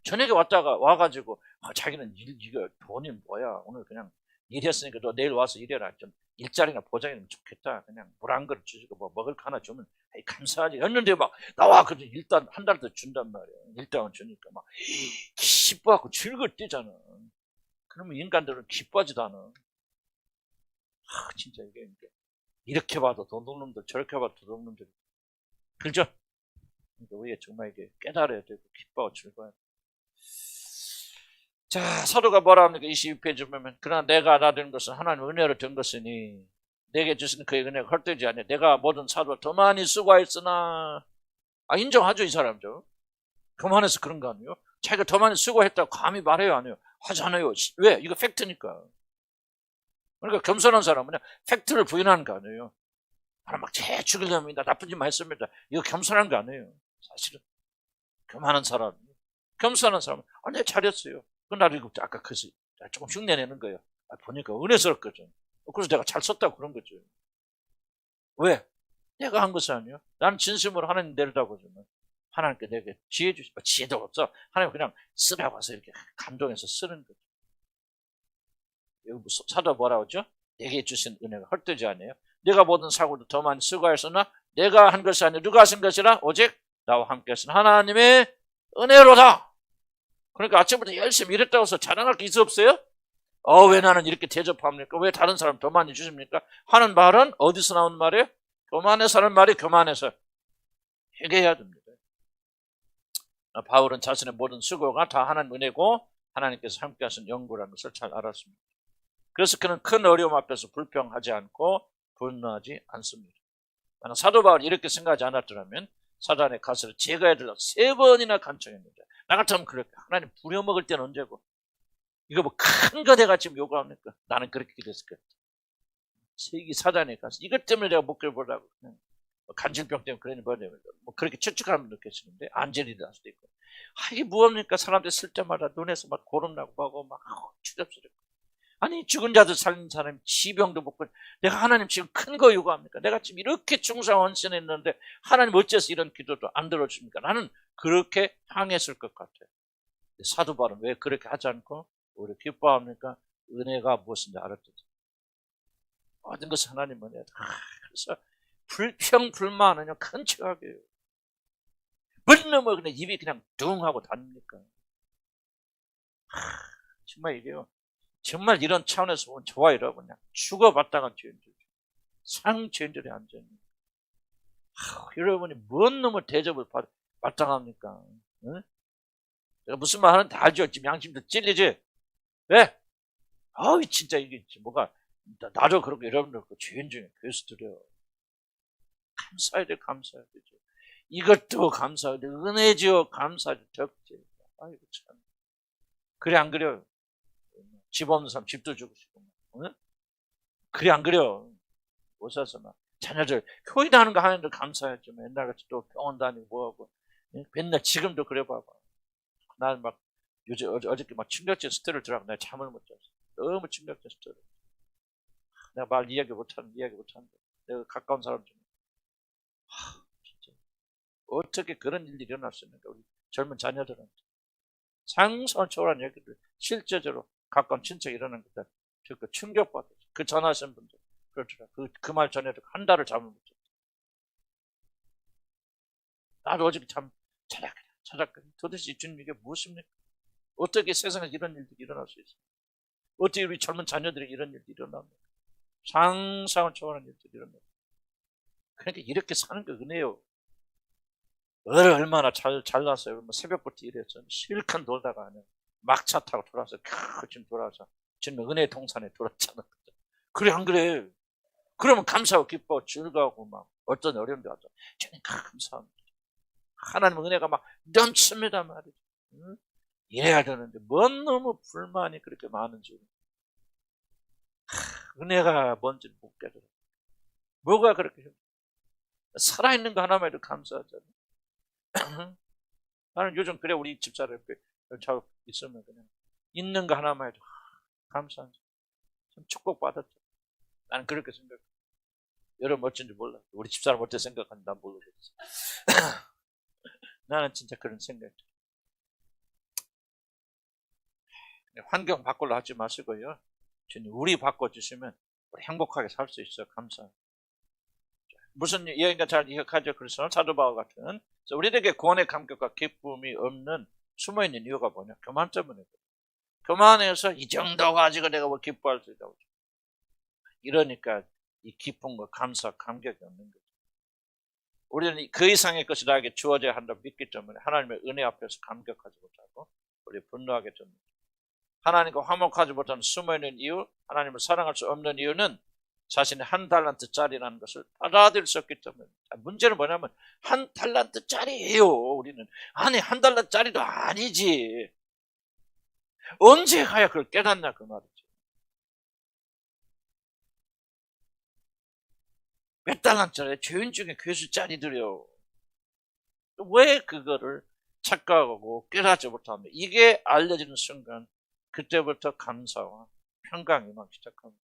Speaker 1: 저녁에 와가지고 자기는 이거 돈이 뭐야 오늘 그냥 일했으니까 너 내일 와서 일해라. 좀 일자리나 보장이면 좋겠다. 그냥 물 한 그릇 주시고 뭐 먹을 거 하나 주면 감사하지. 했는데 막 나와 그래도 일단 한 달 더 준단 말이야. 일당은 주니까 막 기뻐하고 즐거워 뛰잖아. 그러면 인간들은 기뻐하지도 않아. 진짜 이게 이렇게 봐도 도둑놈들 저렇게 봐도 도둑놈들 그죠? 그러니까 우리가 정말 이게 깨달아야 되고 기뻐하고 즐거워야 돼. 자, 사도가 뭐라 합니까? 22페이지 보면 그러나 내가 알아듣는 것은 하나님 은혜로 된 것이니 내게 주신 그의 은혜가 헛되지 않냐. 내가 모든 사도가 더 많이 수고했으나 인정하죠 이 사람죠. 교만해서 그런 거 아니에요? 자기가 더 많이 수고했다고 감히 말해요 안 해요? 하잖아요. 왜? 이거 팩트니까. 그러니까 겸손한 사람은 팩트를 부인하는 거 아니에요. 나는 막 제 죽이려면 나쁜 짓만 했습니다. 이거 겸손한 거 아니에요. 사실은 교만한 사람, 겸손한 사람은 내가 잘했어요. 그 나를 아까 그래서 조금 흉내내는 거예요. 보니까 은혜스럽거든. 그래서 내가 잘 썼다고 그런 거죠. 왜? 내가 한 것이 아니에요. 나는 진심으로 하나님 내리라고 주면 하나님께 내게 지혜 주시면 지혜도 없어. 하나님 그냥 쓰라고 해서 이렇게 감동해서 쓰는 거죠. 여기 사도 뭐라고 하죠? 내게 주신 은혜가 헛되지 않아요. 내가 모든 사고도 더 많이 수고하였으나 내가 한 것이 아니라 누가 하신 것이라 오직 나와 함께 하신 하나님의 은혜로다. 그러니까 아침부터 열심히 일했다고 해서 자랑할 게 있어 없어요? 왜 나는 이렇게 대접합니까? 왜 다른 사람 더 많이 주십니까? 하는 말은 어디서 나오는 말이에요? 교만해서 하는 말이 교만해서 회개해야 됩니다. 바울은 자신의 모든 수고가 다 하나님 은혜고 하나님께서 함께 하신 연구라는 것을 잘 알았습니다. 그래서 그는 큰 어려움 앞에서 불평하지 않고 분노하지 않습니다. 만약 사도 바울이 이렇게 생각하지 않았더라면 사단의 가시를 제거해야 된다고 3번이나 간청했는데 나 같으면 그렇게 하나님 부려먹을 때는 언제고 이거 뭐 큰 거 내가 지금 요구합니까? 나는 그렇게 기도했을 거야. 세기 사단에 가서 이것 때문에 내가 목표를 보라고 그냥 간질병 때문에 그러니 뭐냐면 뭐 그렇게 추측하면 느껴지는데 안젤이 날 수도 있고 이게 무엇입니까? 사람들 쓸 때마다 눈에서 막 고름나고 하고 막 추잡스럽고 아니 죽은 자들 살린 사람이 지병도 못 걸려 내가 하나님 지금 큰 거 요구합니까? 내가 지금 이렇게 중상 헌신했는데 하나님 어째서 이런 기도도 안 들어줍니까? 나는 그렇게 향했을 것 같아요. 사도 바울은 왜 그렇게 하지 않고 오히려 기뻐합니까? 은혜가 무엇인지 알았듯이 모든 것을 하나님 은혜다. 그래서 불평불만은요 큰 죄악이에요. 뭔 뭐 그냥 입이 그냥 둥 하고 다닙니까? 정말 이게요. 정말 이런 차원에서 보면 좋아요. 그냥 죽어봤다간 죄인들, 상죄인들이 앉아있는. 여러분이 뭔 놈의 대접을 마땅합니까? 응? 내가 무슨 말 하는지 다 알죠? 지금 양심도 찔리지? 왜? 아우 진짜 이게 뭐가 나도 그렇고 여러분들 그 죄인 중에 교수들이요. 감사해야 돼, 감사해야 되죠. 이것도 감사해야 돼, 은혜지요, 감사하죠, 덕지. 아이고 참. 그래 안 그래요? 집 없는 사람 집도 주고 싶고, 응? 그래 안 그래요? 못 사서 막 자녀들 교회 다니는 거 하는데 감사하죠. 옛날같이 또 병원 다니고 뭐하고 맨날 지금도 그래 봐봐. 나는 막 어저께 막 충격적 스트레스를 들어가고 내가 잠을 못 잤어. 너무 충격적 스트레스. 내가 말 이야기 못하는데 내가 가까운 사람 중에 진짜 어떻게 그런 일이 일어날 수 있는가 우리 젊은 자녀들한테 상상을 초월한 얘기들 실제적으로 가까운 친척이 일어난 것들 듣고 충격받았어. 그 전화하신 분들 그렇더라. 그 말 전에도 한 달을 잠을 못 잤어. 나도 어저께 참 찾았거든. 도대체 주님 이게 무엇입니까? 어떻게 세상에 이런 일들이 일어날 수 있어요? 어떻게 우리 젊은 자녀들이 이런 일들이 일어납니까? 상상을 초월한 일들이 일어납니다. 그러니까 이렇게 사는 게 은혜요. 얼마나 잘났어요. 새벽부터 일했죠. 실컷 놀다가 아니야. 막차 타고 돌아서 지금 돌아서 지금 은혜 동산에 돌았잖아. 그래 안 그래? 그러면 감사하고 기뻐 즐거워하고 막 어떤 어려움도 왔죠. 저는 감사합니다. 하나님 은혜가 막 넘칩니다 말이죠. 응? 이래야 되는데 뭔 너무 불만이 그렇게 많은지 은혜가 뭔지 못 깨달아. 뭐가 그렇게 살아있는 거 하나만 해도 감사하잖아. 나는 요즘 그래 우리 집사람 옆에 저 있으면 그냥 있는 거 하나만 해도 감사하죠. 참 축복받았죠. 나는 그렇게 생각해. 여러분 어쩐지 몰라. 우리 집사람 어떻게 생각하는지 난 모르겠어. 나는 진짜 그런 생각이 들어요. 환경 바꾸려 하지 마시고요. 주님 우리 바꿔주시면 우리 행복하게 살 수 있어요. 감사합니다. 무슨 이야기가 잘 기억하죠? 그래서 사도 바울 같은 우리에게 구원의 감격과 기쁨이 없는 숨어있는 이유가 뭐냐? 교만 때문에. 교만해서 이 정도 가지고 내가 뭐 기뻐할 수 있다고. 이러니까 이 기쁨과 감사, 감격이 없는 거죠. 우리는 그 이상의 것이 나에게 주어져야 한다고 믿기 때문에 하나님의 은혜 앞에서 감격하지 못하고 우리 분노하게 됩니다. 하나님과 화목하지 못하는 숨어있는 이유, 하나님을 사랑할 수 없는 이유는 자신의 한 달란트짜리라는 것을 받아들일 수 없기 때문에. 문제는 뭐냐면 한 달란트짜리예요. 우리는 아니 한 달란트짜리도 아니지. 언제 가야 그걸 깨닫냐 그 말이지. 몇 달란트짜리 죄인 중에 괴수짜리들이요. 왜 그거를 착각하고 깨닫지 못하면 이게 알려지는 순간 그때부터 감사와 평강이 막 시작합니다.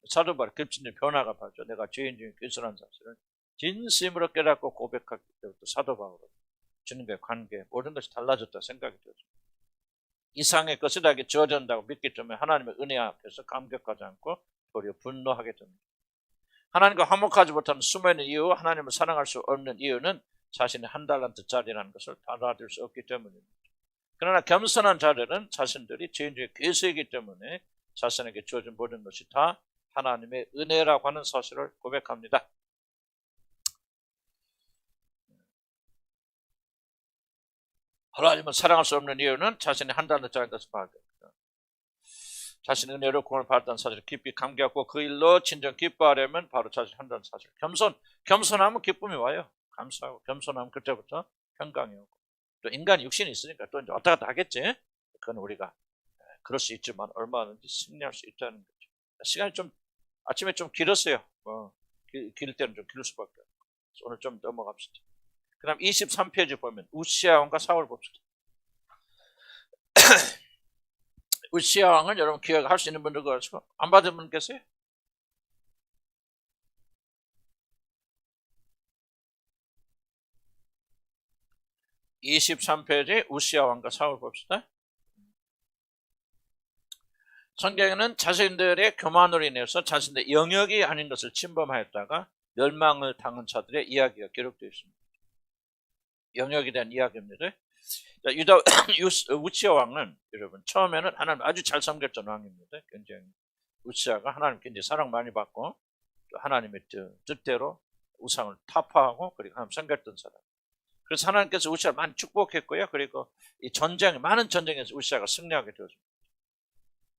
Speaker 1: 사도 바울 급진의 변화가 봤죠. 내가 죄인 중에 괴수라는 사실을 진심으로 깨닫고 고백할 때부터 사도 바울은 주님과의 관계 모든 것이 달라졌다 생각이 들죠. 이상의 것이 나에게 주어진다고 믿기 때문에 하나님의 은혜 앞에서 감격하지 않고 도리어 분노하게 됩니다. 하나님과 화목하지 못하는 숨어있는 이유, 하나님을 사랑할 수 없는 이유는 자신의 한 달란트짜리라는 것을 받아들일 수 없기 때문입니다. 그러나 겸손한 자들은 자신들이 죄인 중에 괴수이기 때문에 자신에게 주어진 모든 것이 다 하나님의 은혜라고 하는 사실을 고백합니다. 하나님을 사랑할 수 없는 이유는 자신의 한 달란트짜리인 것을 받아들입니다. 자신의 은혜로 구원을 받았다는 사실을 깊이 감격하고 그 일로 진정 기뻐하려면 바로 자신이 한다는 사실. 겸손하면 기쁨이 와요. 감사하고 겸손하면 그때부터 평강이 오고. 또 인간이 육신이 있으니까 또 이제 왔다 갔다 하겠지. 그건 우리가 그럴 수 있지만 얼마든지 승리할 수 있다는 거죠. 시간이 좀 아침에 좀 길었어요. 길 때는 좀 길 수밖에 없고. 오늘 좀 넘어갑시다. 그 다음 23페이지 보면 우시아 왕과 사울 봅시다. 우시아 왕은 여러분 기억할 수 있는 분들 가지고 안 받은 분 계세요? (23페이지) 우시아 왕과 사울 봅시다. 성경에는 자신들의 교만으로 인해서 자신들의 영역이 아닌 것을 침범하였다가 멸망을 당한 자들의 이야기가 기록되어 있습니다. 영역에 대한 이야기입니다. 유다 우시아 왕은 여러분 처음에는 하나님 아주 잘 섬겼던 왕입니다. 굉장히 우시아가 하나님 굉장히 사랑 많이 받고 또 하나님의 뜻대로 우상을 타파하고 그리고 하나님 섬겼던 사람. 그래서 하나님께서 우시아를 많이 축복했고요. 그리고 이 많은 전쟁에서 우시아가 승리하게 되었습니다.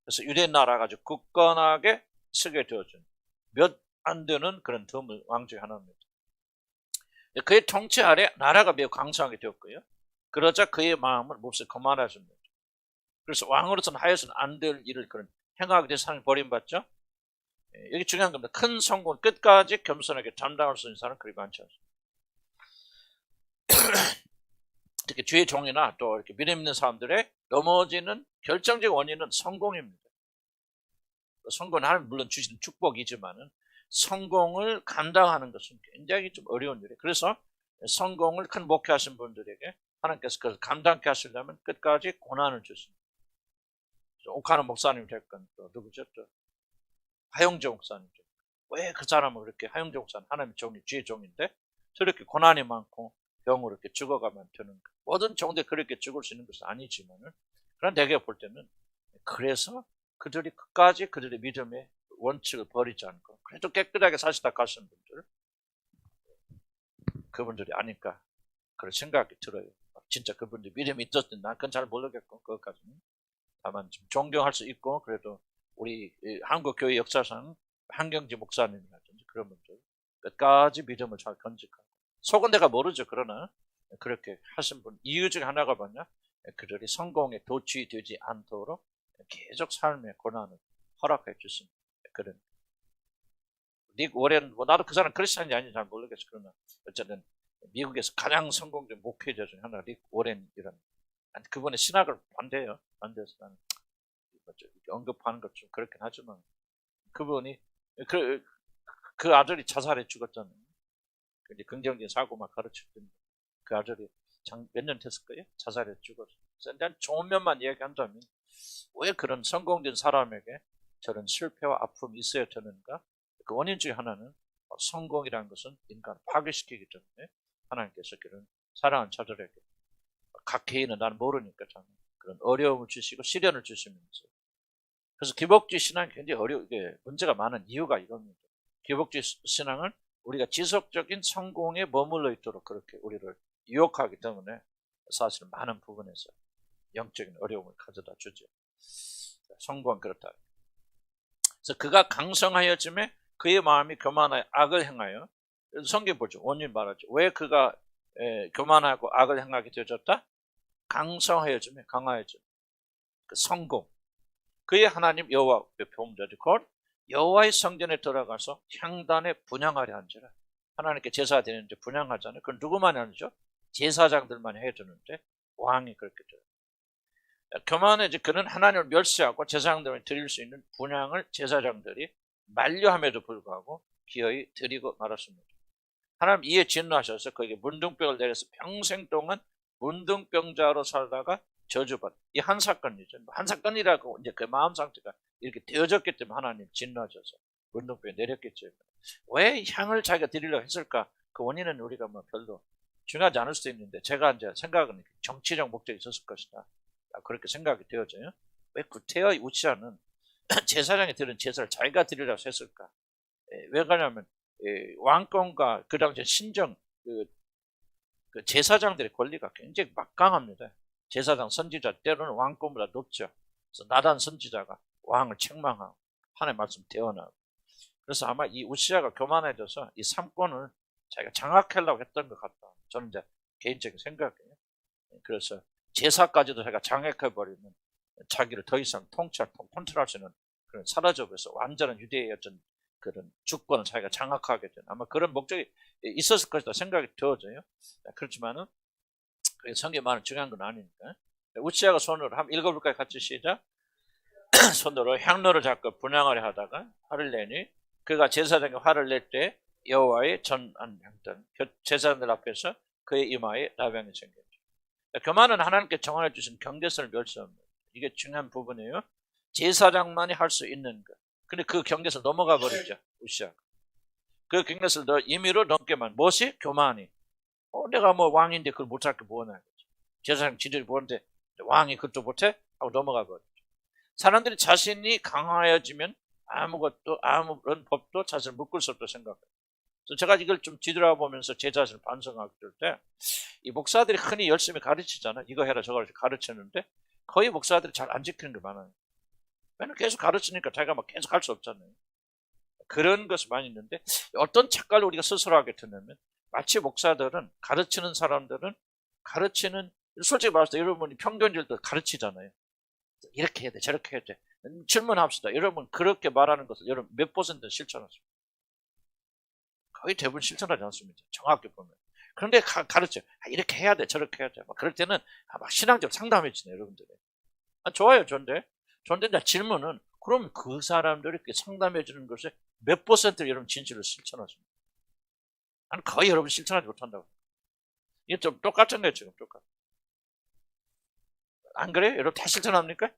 Speaker 1: 그래서 유대 나라가 아주 굳건하게 서게 되어준 몇 안 되는 그런 드물 왕 중에 하나입니다. 그의 통치 아래 나라가 매우 강성하게 되었고요. 그러자 그의 마음은 몹시 거만해집니다. 그래서 왕으로서는 하여서는 안 될 일을 그런 행하게 돼서 하나님 버림받죠. 여기 중요한 겁니다. 큰 성공을 끝까지 겸손하게 담당할 수 있는 사람은 그리 많지 않습니다. 특히 주의 종이나 또 이렇게 믿음 있는 사람들의 넘어지는 결정적 원인은 성공입니다. 성공은 하나님 물론 주시는 축복이지만은 성공을 감당하는 것은 굉장히 좀 어려운 일이에요. 그래서 성공을 큰 목표하신 분들에게 하나님께서 그걸 감당케 하시려면 끝까지 고난을 주십니다. 옥하는 목사님 됐건 또 누구죠? 또 하용재 목사님. 왜 그 사람은 그렇게 하용재 목사님 하나님의 종이 주의 종인데 저렇게 고난이 많고 병으로 이렇게 죽어가면 되는가? 모든 종들 그렇게 죽을 수 있는 것은 아니지만은 그런 내가 볼 때는 그래서 그들이 끝까지 그들의 믿음의 원칙을 버리지 않고 그래도 깨끗하게 사시다 가시는 분들 그분들이 아닐까 그런 생각이 들어요. 진짜 그분들 믿음이 있었든 난 그건 잘 모르겠고 그것까지는 다만 좀 존경할 수 있고 그래도 우리 한국 교회 역사상 한경지 목사님이라든지 그런 분들 끝까지 믿음을 잘 간직하고 속은 내가 모르죠. 그러나 그렇게 하신 분 이유 중에 하나가 뭐냐? 그들이 성공에 도취되지 않도록 계속 삶의 고난을 허락해 주신 그런 닉 워렌 나도 그 사람 크리스찬인지 아닌지 잘 모르겠어. 그러나 어쨌든 미국에서 가장 성공적 목회자 중에 하나 닉 워렌이라는 그분의 신학을 반대해요. 반대해서 나는 언급하는 것 좀 그렇긴 하지만 그분이 그 아들이 자살해 죽었잖아요. 이제 긍정적인 사고만 가르쳤더니 그 아들이 몇 년 됐을 거예요? 자살해 죽었어. 일단 좋은 면만 이야기한다면 왜 그런 성공된 사람에게 저런 실패와 아픔이 있어야 되는가? 그 원인 중에 하나는 성공이라는 것은 인간을 파괴시키기 때문에 하나님께서 그런 사랑하는 자들에게 각 개인은 나는 모르니까 참 그런 어려움을 주시고 시련을 주시면서 그래서 기복주의 신앙이 굉장히 이게 문제가 많은 이유가 이겁니다. 기복주의 신앙은 우리가 지속적인 성공에 머물러 있도록 그렇게 우리를 유혹하기 때문에 사실 많은 부분에서 영적인 어려움을 가져다 주죠. 성공은 그렇다. 그래서 그가 강성하여짐에 그의 마음이 교만하여 악을 행하여 성경 보죠. 원인 말하죠. 왜 그가 교만하고 악을 행하게 되어졌다? 강성하여짐에 강하여짐. 그 성공. 그의 하나님 여호와 보험자죠. 여호와의 성전에 들어가서 향단에 분향하려 한지라. 하나님께 제사 드리는데 분향하잖아요. 그건 누구만 하죠? 제사장들만 해주는데 왕이 그렇게 돼요. 교만해지 그는 하나님을 멸시하고 제사장들을 드릴 수 있는 분향을 제사장들이 만류함에도 불구하고 기어이 드리고 말았습니다. 하나님 이에 진노하셔서 그에게 문둥병을 내려서 평생 동안 문둥병자로 살다가 저주받. 이 한 사건이죠. 한 사건이라고 이제 그 마음 상태가 이렇게 되어졌기 때문에 하나님 진노하셔서 문둥병에 내렸겠죠. 왜 향을 자기가 드리려고 했을까? 그 원인은 우리가 뭐 별로 중요하지 않을 수도 있는데 제가 이제 생각은 정치적 목적이 있었을 것이다. 그렇게 생각이 되어져요. 왜 구태여 우시아는 제사장이 드린 제사를 자기가 드리려고 했을까? 왜 그러냐면 왕권과 그 당시 신정 그 제사장들의 권리가 굉장히 막강합니다. 제사장 선지자 때로는 왕권보다 높죠. 그래서 나단 선지자가 왕을 책망하고 하나님의 말씀 대언하고 그래서 아마 이 우시아가 교만해져서 이 삼권을 자기가 장악하려고 했던 것 같다. 저는 이제 개인적인 생각이에요. 그래서 제사까지도 자기가 장악해버리면 자기를 더 이상 컨트롤할 수 있는 그런 사라져버려서 완전한 유대의 어떤 그런 주권을 자기가 장악하게 되는 아마 그런 목적이 있었을 것이다 생각이 들어져요. 그렇지만은 그게 성경만은 중요한 건 아니니까. 우시아가 손으로 한번 읽어볼까요? 같이 시작. 손으로 향로를 잡고 분향을 하다가 화를 내니 그가 제사장에 화를 낼 때 여호와의 전한 향단 제사장들 앞에서 그의 이마에 나병이 생겼죠. 교만은 하나님께 정하여 주신 경계선을 멸시합니다. 이게 중요한 부분이에요. 제사장만이 할 수 있는 것. 근데 그 경계선 넘어가 버리죠. 우시아가. 그 경계선을 임의로 넘게만. 무엇이? 교만이. 내가 뭐 왕인데 그걸 못할 게 뭐냐. 제사장 지들이 보는데 왕이 그것도 못해? 하고 넘어가 버리죠. 사람들이 자신이 강화해지면 아무런 법도 자신을 묶을 수 없다고 생각해요. 그래서 제가 이걸 좀 뒤돌아보면서 제 자신을 반성하게 될 때, 이 목사들이 흔히 열심히 가르치잖아요. 이거 해라 저거 해라 가르치는데 거의 목사들이 잘 안 지키는 게 많아요. 맨날 계속 가르치니까 자기가 막 계속 할 수 없잖아요. 그런 것이 많이 있는데 어떤 착각을 우리가 스스로 하게 되냐면 마치 목사들은 가르치는 사람들은 솔직히 말해서 여러분이 평균들도 가르치잖아요. 이렇게 해야 돼 저렇게 해야 돼. 질문합시다. 여러분 그렇게 말하는 것을 여러분 몇 퍼센트 실천하십니까? 거의 대부분 실천하지 않습니다. 정확히 보면. 그런데 가르쳐. 이렇게 해야 돼 저렇게 해야 돼. 그럴 때는 막 신앙적으로 상담해주네요. 여러분들이. 좋아요. 좋은데 질문은 그럼 그 사람들이 상담해주는 것에 몇 퍼센트 여러분 진실을 실천하십니까? 아니 거의 여러분 실천하지 못한다고. 이게 좀 똑같은 거예요. 지금 똑같아. 안 그래요? 여러분 다 실천합니까?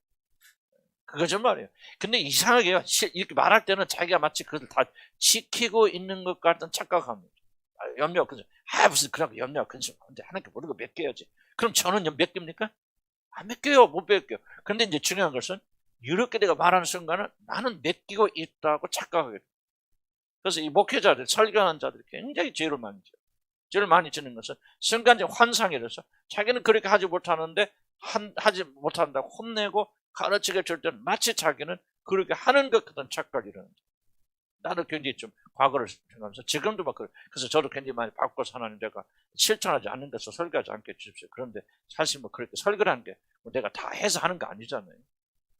Speaker 1: 그거죠 말이에요. 근데 이상하게요. 이렇게 말할 때는 자기가 마치 그걸 다 지키고 있는 것 같은 착각합니다. 염려, 그죠? 무슨 그런 거 염려, 근심. 근데 하나님께 모르고 맡겨야지. 그럼 저는 몇 개입니까? 안 맡겨요. 못 맡겨요. 근데 이제 중요한 것은 이렇게 내가 말하는 순간은 나는 맡기고 있다고 착각하게 돼요. 그래서 이 목회자들, 설교하는 자들이 굉장히 죄를 많이 져요. 죄를 많이 지는 것은 순간적 환상이라서 자기는 그렇게 하지 못하는데 하지 못한다고 혼내고 가르치게 줄 때는 마치 자기는 그렇게 하는 것 같은 착각이 일어납니다. 나도 굉장히 좀 과거를 생각하면서 지금도 막 그래서 저도 굉장히 많이 바꿔서 하나님 내가 실천하지 않는 것을 설교하지 않게 해주십시오. 그런데 사실 뭐 그렇게 설교를 하는 게 뭐 내가 다 해서 하는 거 아니잖아요.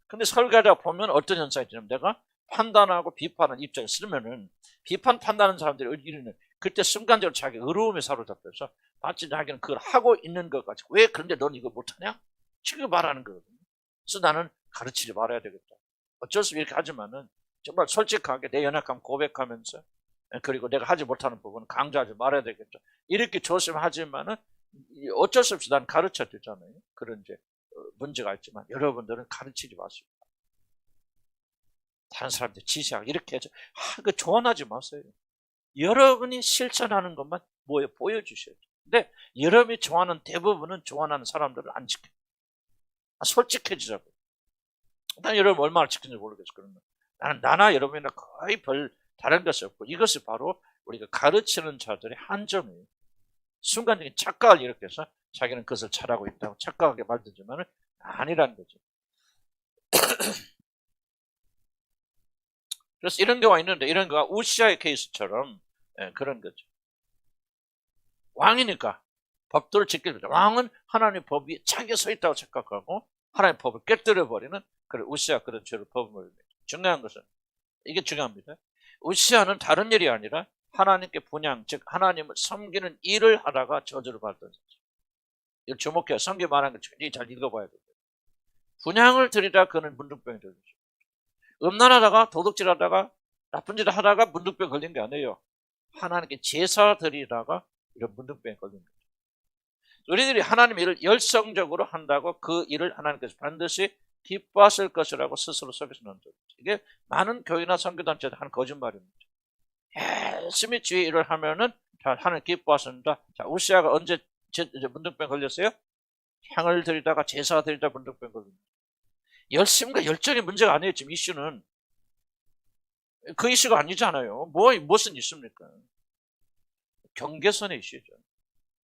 Speaker 1: 근데 설교하다 보면 어떤 현상이 있냐면 내가 판단하고 비판하는 입장에 쓰면은 판단하는 사람들이 이르는 그때 순간적으로 자기 의로움에 사로잡혀서 마치 자기는 그걸 하고 있는 것 같이 왜 그런데 넌 이거 못하냐? 지금 말하는 거거든요. 그래서 나는 가르치지 말아야 되겠다. 어쩔 수 없이 이렇게 하지만은 정말 솔직하게 내 연약함 고백하면서 그리고 내가 하지 못하는 부분은 강조하지 말아야 되겠다. 이렇게 조심하지만은 어쩔 수 없이 난 가르쳐야 되잖아요. 그런 이제 문제가 있지만 여러분들은 가르치지 마시고 다른 사람들 지시하고 이렇게 해서 그 조언하지 마세요. 여러분이 실천하는 것만 보여주셔야죠. 근데 여러분이 좋아하는 대부분은 좋아하는 사람들을 안 지켜요. 솔직해지자고. 난 여러분 얼마나 지키는지 모르겠어. 그러면 나나 여러분이나 거의 별 다른 것이 없고 이것이 바로 우리가 가르치는 자들의 한점이에요. 순간적인 착각을 일으켜서 자기는 그것을 잘하고 있다고 착각하게 만들지만은 아니라는 거죠. 그래서 이런 경우가 있는데 이런 거가 우시아의 케이스처럼 그런 거죠. 왕이니까 법도를 지키는 거죠. 왕은 하나님의 법이 자기가 서 있다고 착각하고 하나님의 법을 깨뜨려버리는 그런 우시아 그런 죄를 범합니다. 중요한 것은 이게 중요합니다. 우시아는 다른 일이 아니라 하나님께 분향, 즉 하나님을 섬기는 일을 하다가 저주를 받던 사람. 이걸 주목해요. 성경 말하는 걸 굉장히 잘 읽어봐야 돼요. 분향을 드리다 그는 문둥병이 걸리죠. 음란하다가 도둑질하다가 나쁜 짓을 하다가 문둥병 걸린 게 아니에요. 하나님께 제사 드리다가 이런 문둥병에 걸린 거죠. 우리들이 하나님의 일을 열성적으로 한다고 그 일을 하나님께서 반드시 기뻐하실 것이라고 스스로 속여서는 안 돼요. 이게 많은 교회나 선교단체들 하는 거짓말입니다. 열심히 주의 일을 하면은 하나님 기뻐하신다. 자, 우시아가 언제 문둥병 걸렸어요? 향을 드리다가 제사 드리다 문둥병 걸립니다. 열심과 열정이 문제가 아니에요. 지금 이슈는 그 이슈가 아니잖아요. 무슨 이슈입니까? 경계선의 이슈죠.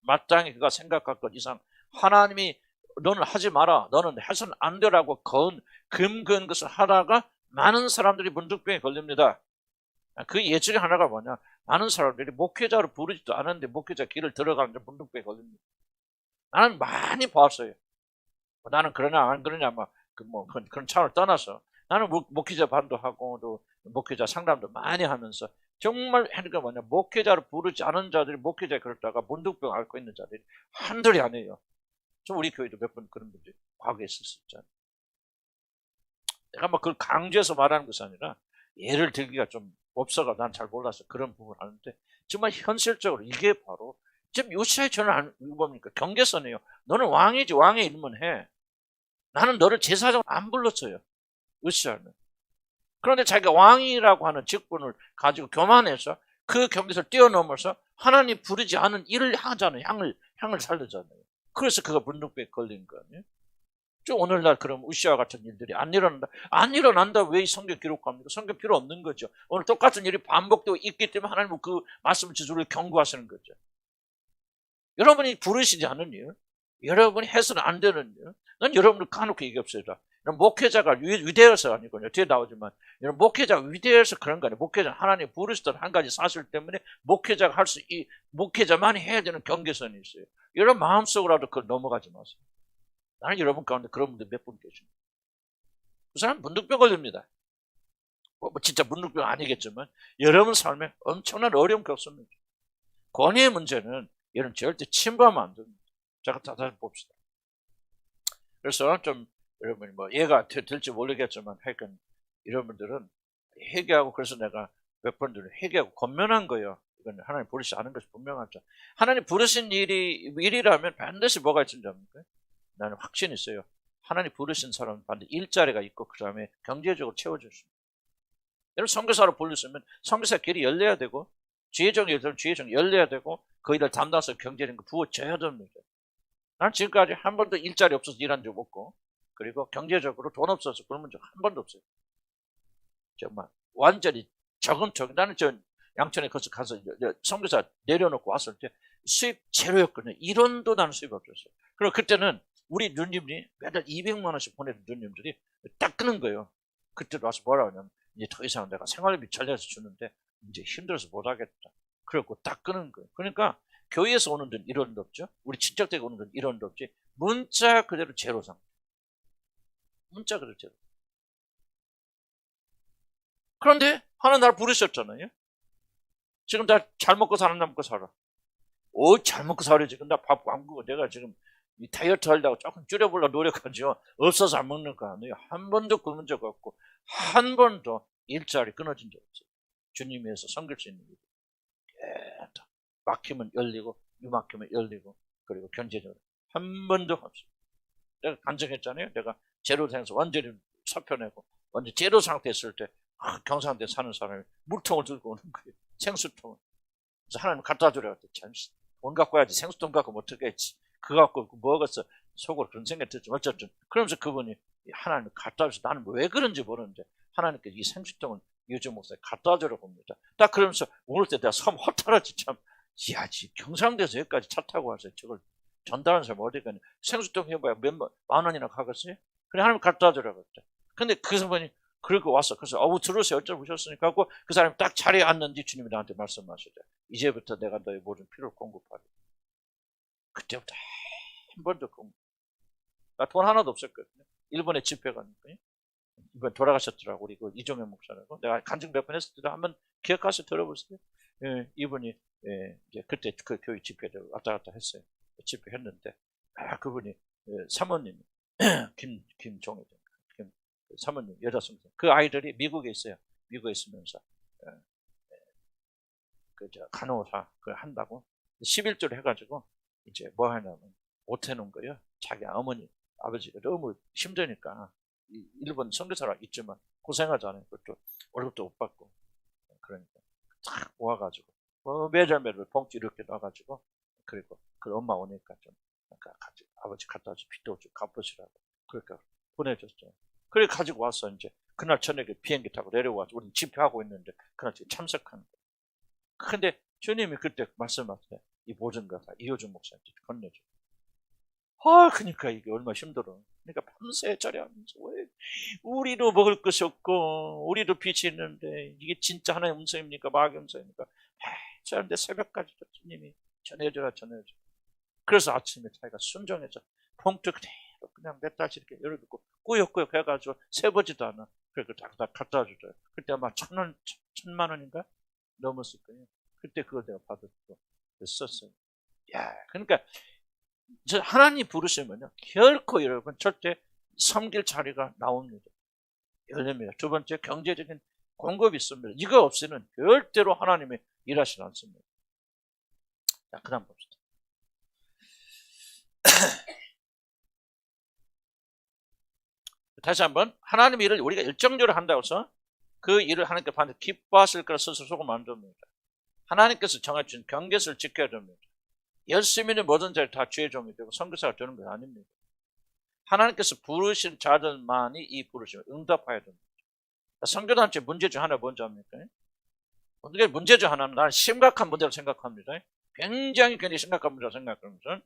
Speaker 1: 마땅히 그가 생각할 것 이상 하나님이 너는 하지 마라, 너는 해서는 안 되라고 금근 것을 하다가 많은 사람들이 문둥병에 걸립니다. 그 예중에 하나가 뭐냐? 많은 사람들이 목회자로 부르지도 않았는데 목회자 길을 들어가는데 문둥병에 걸립니다. 나는 많이 봤어요. 나는 그러냐 안 그러냐 그런 차원을 떠나서 나는 목회자 반도하고 또 목회자 상담도 많이 하면서 정말 하니까 뭐냐, 목회자를 부르지 않은 자들이 목회자에 그랬다가 문득병 앓고 있는 자들이 한둘이 아니에요. 좀 우리 교회도 몇 번 그런 분들이 과거에 있을 수 있잖아요. 내가 뭐 그걸 강조해서 말하는 것이 아니라 예를 들기가 좀 없어가 난 잘 몰라서 그런 부분을 하는데 정말 현실적으로 이게 바로 지금 요시아의 저는 뭡니까? 경계선이에요. 너는 왕이지, 왕의 일만 해. 나는 너를 제사장으로 안 불렀어요. 요시아는. 그런데 자기가 왕이라고 하는 직분을 가지고 교만해서 그 경계선을 뛰어넘어서 하나님 부르지 않은 일을 하잖아요. 향을 살리잖아요. 그래서 그가 문둥병에 걸린 거 아니에요? 좀 오늘날 그럼 우시아 같은 일들이 안 일어난다. 안 일어난다. 왜 이 성경 기록합니까? 성경 필요 없는 거죠. 오늘 똑같은 일이 반복되고 있기 때문에 하나님은 그 말씀을 지수를 경고하시는 거죠. 여러분이 부르시지 않은 일, 여러분이 해서는 안 되는 일, 난 여러분을 까놓고 얘기합시다. 목회자가 위대해서 아니거든요. 뒤에 나오지만 목회자가 위대해서 그런 거 아니에요. 목회자는 하나님 부르시던 한 가지 사실 때문에 목회자가 목회자만이 해야 되는 경계선이 있어요. 여러분 마음속으로라도 그걸 넘어가지 마세요. 나는 여러분 가운데 그런 분들 몇 분 계십니다. 그 사람 문득병 걸립니다. 뭐 진짜 문득병 아니겠지만 여러분 삶에 엄청난 어려움 겪습니다. 권위의 문제는 여러분 절대 침범하면 안 됩니다. 자, 다시 봅시다. 그래서 좀 여러분이 뭐 얘가 될지 모르겠지만 하여간 여러분들은 회개하고 그래서 내가 몇 번들은 회개하고 권면한 거예요. 이건 하나님 부르시지 않은 것이 분명하죠. 하나님 부르신 일이라면 반드시 뭐가 있는지 압니까? 나는 확신이 있어요. 하나님 부르신 사람은 반드시 일자리가 있고 그 다음에 경제적으로 채워주십니다. 여러분 선교사로 불렀으면 선교사 길이 열려야 되고 지혜정 열려야 되고 그 일을 담당해서 경제적인 거 부어줘야 됩니다. 난 지금까지 한 번도 일자리 없어서 일한 적 없고 그리고 경제적으로 돈 없어서 굶은 적 한 번도 없어요. 정말 완전히 적은 나는 저 양천에 가서 선교사 내려놓고 왔을 때 수입 제로였거든요. 1원도 나는 수입 없었어요. 그리고 그때는 우리 누님이 매달 200만 원씩 보내는 누님들이 딱 끄는 거예요. 그때 와서 뭐라 하냐면 이제 더 이상 내가 생활비 잘려서 주는데 이제 힘들어서 못하겠다. 그래갖고 딱 끄는 거예요. 그러니까 교회에서 오는 데는 1원도 없죠. 우리 친척댁 오는 데는 1원도 없지. 문자 그대로 제로 상태. 문자 그대로 제로. 그런데 하나 날 부르셨잖아요. 지금 나 잘 먹고 사는 나 먹고 살아. 잘 먹고 살아. 지금 나 밥 안 먹고 내가 지금 이 다이어트 하려고 조금 줄여보려고 노력하죠. 없어서 안 먹는 거 아니에요. 한 번도 굶은 적 없고 한 번도 일자리 끊어진 적 없어요. 주님 위해서 섬길 수 있는 일. 막히면 열리고 유막히면 열리고 그리고 경제적으로 한 번도 없어요. 내가 간증했잖아요. 내가 제로 상태에서 완전히 사표내고 완전 제로 상태 있을 때 경상도에 사는 사람이 물통을 들고 오는 거예요. 생수통을. 그래서 하나님 갖다 주라 그랬더니 잠시 돈 갖고 와야지 생수통 갖고 못 하겠지. 그거 갖고 먹었어. 속으로 그런 생각이 들지 어쨌든 그러면서 그분이 하나님 갖다 주셔서 나는 왜 그런지 모르는데 하나님께서 이 생수통을 요즘 목사에 갖다 주라고 봅니다. 딱 그러면서 오늘 때 내가 섬 허탈하지 참. 이야, 경상도에서 여기까지 차 타고 와서 저걸 전달하는 사람 어디 가냐. 생수통 해봐야 만 원이나 가겠어요? 그래, 하나님 갖다 주라고 했죠. 근데 그 사람이 그러고 왔어. 그래서 들으세요. 어쩌고 오셨으니까 하고 그 사람이 딱 자리에 앉는지 주님이 나한테 말씀하시죠. 이제부터 내가 너의 모든 필요를 공급하리. 그때부터 한 번도 나 돈 하나도 없었거든요. 일본에 집회 가니까. 이번 돌아가셨더라고. 우리 그 이종현 목사라고. 내가 간증 몇 번 했을 때도 한번 기억하셔 들어보세요. 예, 이분이 이제 그때 그 교회 집회를 왔다 갔다 했어요. 집회 했는데 그분이 사모님 김종희 사모님 여자 선생 그 아이들이 미국에 있어요. 미국에 있으면서 그저 간호사 그걸 한다고 11조를 해가지고 이제 뭐 하냐면 못 해놓은 거예요. 자기 어머니 아버지가 너무 힘드니까 일본 선교사라 있지만 고생하잖아요. 그것도 월급도 못 받고 그러니까 탁 모아가지고 매달 봉투 이렇게 놔가지고 그리고 그 엄마 오니까 좀 같이 아버지 갖다 줘 빚도 좀 갚으시라고 그러니까 보내줬죠. 그래 가지고 와서 이제 그날 저녁에 비행기 타고 내려와서 우리는 집회하고 있는데 그날 참석하는 거예요. 근데 주님이 그때 말씀하세요. 이 모든 거 다 이호준 목사한테 건네줘. 그러니까 이게 얼마나 힘들어. 그러니까 밤새 짜려하면서 왜 우리도 먹을 것이 없고 우리도 빛이 있는데 이게 진짜 하나의 음성입니까 마귀 음성입니까? 저런데 새벽까지 주님이 전해줘라. 그래서 아침에 자기가 순종해서 봉투 그대로 그냥 몇 달씩 이렇게 열어두고 꾸역꾸역 해가지고 세보지도 않아. 그래서 딱 갖다 주죠. 그때 아마 1,000만 원인가 넘었을 거예요. 그때 그걸 내가 받았고 썼어요. 야, 그러니까 저 하나님 부르시면요, 결코 여러분 절대 섬길 자리가 나옵니다. 열립니다. 두 번째, 경제적인 공급이 있습니다. 이거 없이는 절대로 하나님이 일하시지 않습니다. 자, 그 다음 봅시다. 다시 한번, 하나님 일을 우리가 열정적으로 한다고 해서 그 일을 하나님께 반드시 기뻐하실 거라 스스로 속으면 안 됩니다. 하나님께서 정해준 경계를 지켜야 됩니다. 열심히 있는 모든 자를 다 주의 종이 되고 선교사가 되는 건 아닙니다. 하나님께서 부르신 자들만이 이 부르심을 응답해야 됩니다. 선교단체 문제 중 하나 뭔지 압니까? 문제 중 하나는 나는 심각한 문제라고 생각합니다. 굉장히 심각한 문제라고 생각하면서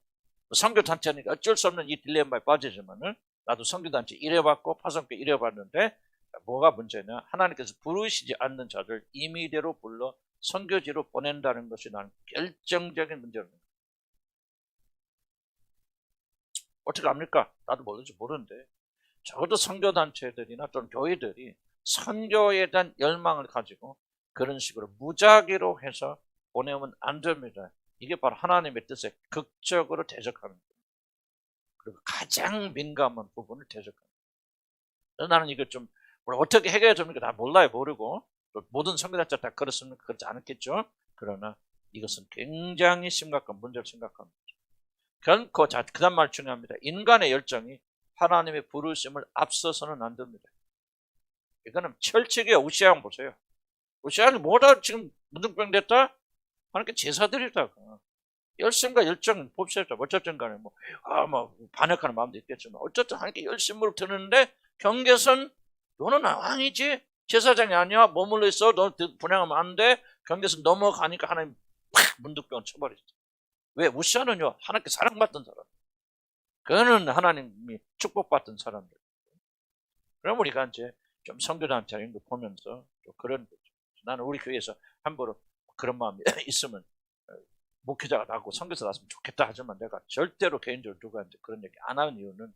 Speaker 1: 선교단체니까 어쩔 수 없는 이 딜레마에 빠지지만은 나도 선교단체 일해봤고 파송교 일해봤는데 뭐가 문제냐? 하나님께서 부르시지 않는 자들 임의대로 불러 선교지로 보낸다는 것이 나는 결정적인 문제입니다. 어떻게 합니까? 나도 모르는데 적어도 선교단체들이나 또는 교회들이 선교에 대한 열망을 가지고 그런 식으로 무작위로 해서 보내면 안 됩니다. 이게 바로 하나님의 뜻에 극적으로 대적하는 거예요. 그리고 가장 민감한 부분을 대적하는 거예요. 나는 이거 좀 어떻게 해결해야 됩니까? 다 몰라요. 모르고 또 모든 선교단체 다 그렇습니까? 그렇지 않겠죠? 그러나 이것은 굉장히 심각한 문제를 생각합니다. 결코, 자, 그 다음 말 중요합니다. 인간의 열정이 하나님의 부르심을 앞서서는 안 됩니다. 이거는 철칙이에요. 우시아랑 보세요. 우시아는 뭐다 지금 문둥병 됐다? 하나님께 제사드리다가 열심과 열정 봅시다. 어쨌든 간에 뭐 반역하는 마음도 있겠지만 어쨌든 하나님께 열심으로 드는데 경계선 너는 왕이지 제사장이 아니야. 머물러 있어. 너 분양하면 안 돼. 경계선 넘어가니까 하나님 팍 문둥병을 쳐버리죠. 왜? 우시아는요, 하나님께 사랑받던 사람. 그는 하나님이 축복받던 사람들. 그럼 우리가 이제 좀 선교단체 이런 거 보면서 또 그런 거죠. 나는 우리 교회에서 함부로 그런 마음이 있으면 목회자가 나고 선교사 나왔으면 좋겠다 하지만 내가 절대로 개인적으로 누구한테 그런 얘기 안 하는 이유는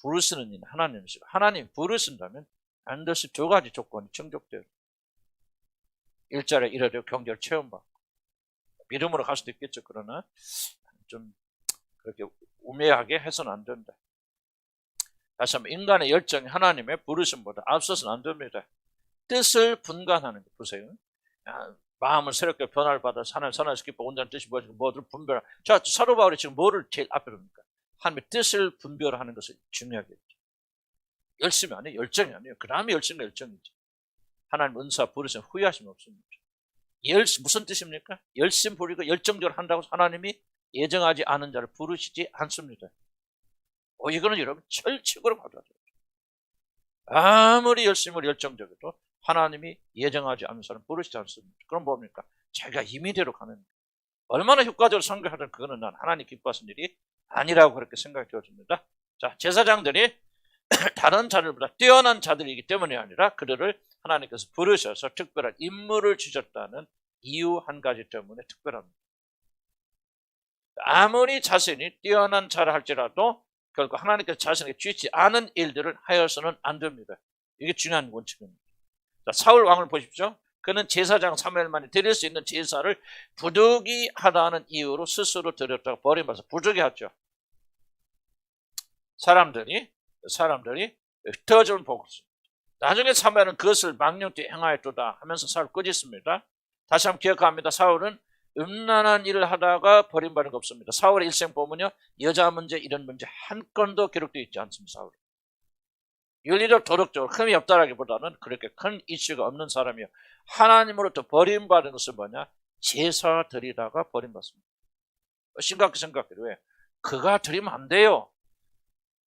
Speaker 1: 부르시는 이는 하나님이시고 하나님 부르신다면 반드시 두 가지 조건이 충족돼요. 일자리에 일하려 경제를 체험받고 믿음으로 갈 수도 있겠죠. 그러나 좀 그렇게 우매하게 해서는 안 된다. 다시 한번 인간의 열정이 하나님의 부르심보다 앞서서는 안 됩니다. 뜻을 분간하는 거 보세요. 마음을 새롭게 변화를 받아서 하나님 선하시 기뻐 온다는 뜻이 뭐를 분별하는. 자, 사도 바울이 지금 뭐를 제일 앞에 둡니까? 하나님의 뜻을 분별하는 것을 중요하게 했죠. 열심이 아니에요. 열정이 아니에요. 그 다음에 열심과 열정이죠. 하나님 은사 부르심 후회하심 없습니다. 무슨 뜻입니까? 열심 부리고 열정적으로 한다고 하나님이 예정하지 않은 자를 부르시지 않습니다. 이거는 여러분 철칙으로 받아야 돼요. 아무리 열심으로 열정적이도 하나님이 예정하지 않은 사람 부르시지 않습니다. 그럼 뭡니까? 자기가 임의대로 가는 거예요. 얼마나 효과적으로 선교하든 그거는 난 하나님 기뻐하신 일이 아니라고 그렇게 생각이 되어집니다. 자, 제사장들이 다른 자들보다 뛰어난 자들이기 때문이 아니라 그들을 하나님께서 부르셔서 특별한 임무를 주셨다는 이유 한 가지 때문에 특별합니다. 아무리 자신이 뛰어난 자라 할지라도 결국 하나님께서 자신에게 주시지 않은 일들을 하여서는 안 됩니다. 이게 중요한 원칙입니다. 자, 사울 왕을 보십시오. 그는 제사장 사무엘만이 드릴 수 있는 제사를 부득이하다는 이유로 스스로 드렸다고 버림받아서 부족해하죠. 사람들이 흩어져온 복수. 나중에 사무엘은 그것을 망령되이 행하였도다 하면서 사울 꾸짖습니다. 다시 한번 기억합니다. 사울은 음란한 일을 하다가 버림받은 거 없습니다. 사울의 일생 보면요, 여자 문제 이런 문제 한 건도 기록되어 있지 않습니다. 사울은 윤리적 도덕적으로 흠이 없다라기보다는 그렇게 큰 이슈가 없는 사람이요, 하나님으로부터 버림받은 것은 뭐냐? 제사 드리다가 버림받습니다. 심각하게 생각해요. 왜? 그가 드리면 안 돼요.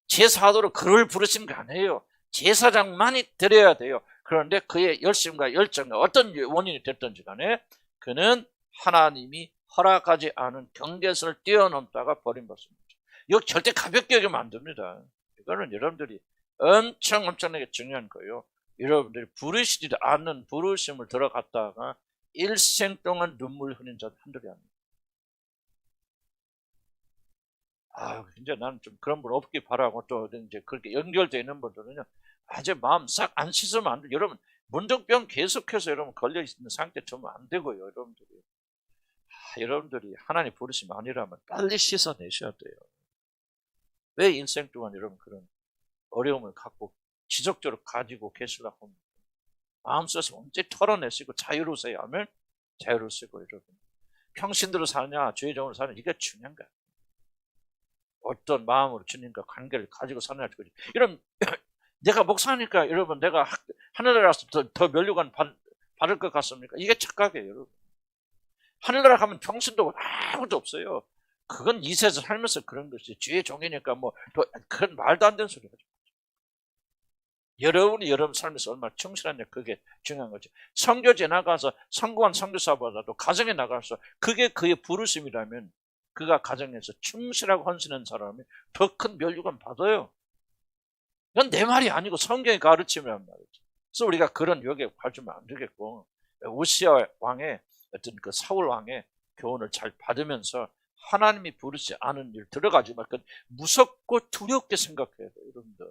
Speaker 1: 제사하도록 그를 부르신 게 아니에요. 제사장만이 드려야 돼요. 그런데 그의 열심과 열정과 어떤 원인이 됐든지 간에 그는 하나님이 허락하지 않은 경계선을 뛰어넘다가 버림받습니다. 이거 절대 가볍게 여기면 안 됩니다. 이거는 여러분들이 엄청나게 중요한 거예요. 여러분들이 부르시지도 않는 부르심을 들어갔다가 일생 동안 눈물 흘린 자들 한둘이 아닙니다. 이제 나는 좀 그런 분 없기 바라고, 또 이제 그렇게 연결되어 있는 분들은요, 아주 마음 싹 안 씻으면 안 돼. 여러분, 문둥병 계속해서 여러분 걸려 있는 상태 두면 안 되고요, 여러분들이. 여러분들이 하나님 부르심 아니라면 빨리 씻어내셔야 돼요. 왜 인생 동안 여러분 그런 어려움을 갖고 지속적으로 가지고 계시려고 합니다. 마음속에서 언제 털어내시고 자유로우세요 하면 자유로우시고, 여러분. 평신대로 사느냐, 주의종으로 사느냐, 이게 중요한 거야. 어떤 마음으로 주님과 관계를 가지고 사느냐. 이런, 내가 목사니까 여러분, 내가 하늘나라 가서 더 면류관 받을 것 같습니까? 이게 착각이에요, 여러분. 하늘나라 가면 평신도 아무도 없어요. 그건 이 세상 살면서 그런 것이, 주의 종이니까 그런 말도 안 되는 소리 하죠. 여러분이 여러분 삶에서 얼마나 충실하냐, 그게 중요한 거죠. 선교지에 나가서 성공한 선교사보다도 가정에 나가서 그게 그의 부르심이라면 그가 가정에서 충실하고 헌신한 사람이 더 큰 면류관 받아요. 이건 내 말이 아니고 성경의 가르침이란 말이죠. 그래서 우리가 그런 욕에 빠지면 안 되겠고, 우시아 왕의 어떤 그 사울 왕의 교훈을 잘 받으면서 하나님이 부르지 않은 일 들어가지 말고 무섭고 두렵게 생각해야 돼요, 여러분들.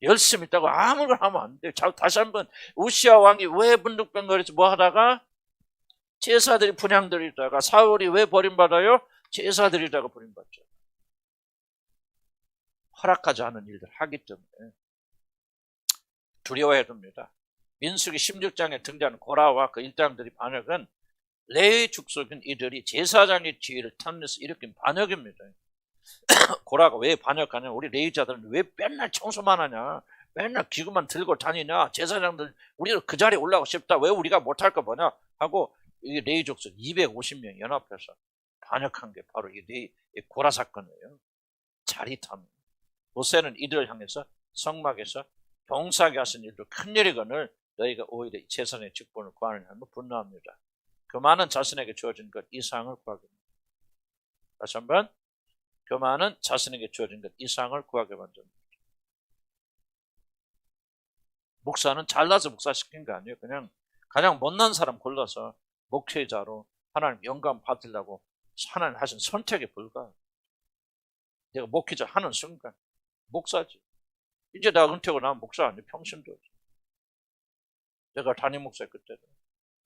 Speaker 1: 열심히 있다고 아무거나 하면 안 돼요. 다시 한번, 우시아 왕이 왜 문둥병거리서 뭐 하다가 제사들이 분향들이다가, 사울이 왜 버림받아요? 제사들이다가 버림받죠. 허락하지 않은 일들 하기 때문에 두려워해야 됩니다. 민수기 16장에 등장하는 고라와 그 일당들이 반역은 레위 족속인 이들이 제사장의 지위를 탐내서 일으킨 반역입니다. 고라가 왜 반역하냐? 우리 레위자들은 왜 맨날 청소만 하냐? 맨날 기구만 들고 다니냐? 제사장들 우리도 그 자리에 올라가고 싶다. 왜 우리가 못할 거 뭐냐? 하고 이 레위 족속 250명 연합해서 반역한 게 바로 이 고라 사건이에요. 자리탐. 모세는 이들을 향해서 성막에서 봉사하게 하신 일도 큰일이거늘 너희가 오히려 제사장의 직분을 구하느냐 하면 분노합니다. 그만은 자신에게 주어진 것 이상을 구하게 합니다. 다시 한번, 그만은 자신에게 주어진 것 이상을 구하게 만듭니다. 목사는 잘나서 목사시킨 거 아니에요. 그냥 가장 못난 사람 골라서 목회자로 하나님 영감 받으려고 하나님 하신 선택에 불과해요. 내가 목회자 하는 순간 목사지. 이제 나 은퇴하고 나면 목사 아니에요. 평신도. 내가 담임 목사 그때는.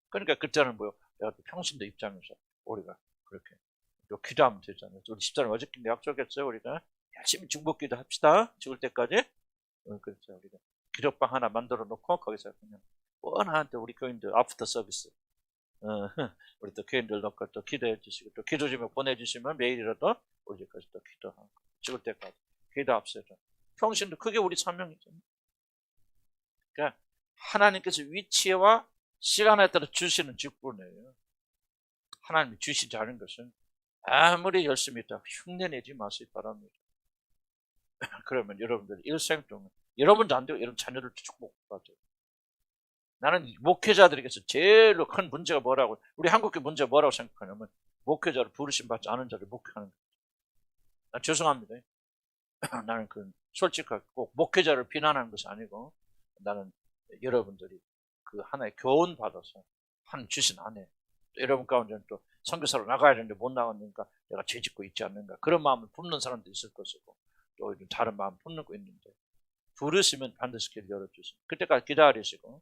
Speaker 1: 그러니까 그때는 뭐요? 내가 평신도 입장에서 우리가 그렇게 기도하면 되잖아요. 우리 집사람 어저께 약속했어요. 우리가 열심히 중복기도 합시다. 죽을 때까지. 그렇죠. 우리가 기도방 하나 만들어 놓고 거기서 그냥 뻔한데 우리 교인들 아프터 서비스. 우리 또 교인들 넣고 또 기도해 주시고 또 기도 좀 보내주시면 매일이라도 우리까지 또 기도하고 죽을 때까지 기도합시다. 평신도 그게 우리 사명이죠. 그러니까 하나님께서 위치와 시간에 따라 주시는 직분이에요. 하나님이 주시지 않은 것은 아무리 열심히 있다 흉내내지 마시기 바랍니다. 그러면 여러분들 일생 동안 여러분도 안 되고 여러분 자녀들도 축복받아요. 나는 목회자들에게서 제일 큰 문제가 뭐라고, 우리 한국의 문제가 뭐라고 생각하냐면 목회자를 부르심 받지 않은 자를 목회하는 거예요. 난 죄송합니다. 나는 솔직하게 꼭 목회자를 비난하는 것이 아니고 나는 여러분들이 그 하나의 교훈 받아서 한 주신 안에 여러분 가운데는 또 선교사로 나가야 되는데 못 나갔는가 내가 죄짓고 있지 않는가 그런 마음을 품는 사람도 있을 것이고 또 다른 마음 품고 있는데 부르시면 반드시 길 열어주시고 그때까지 기다리시고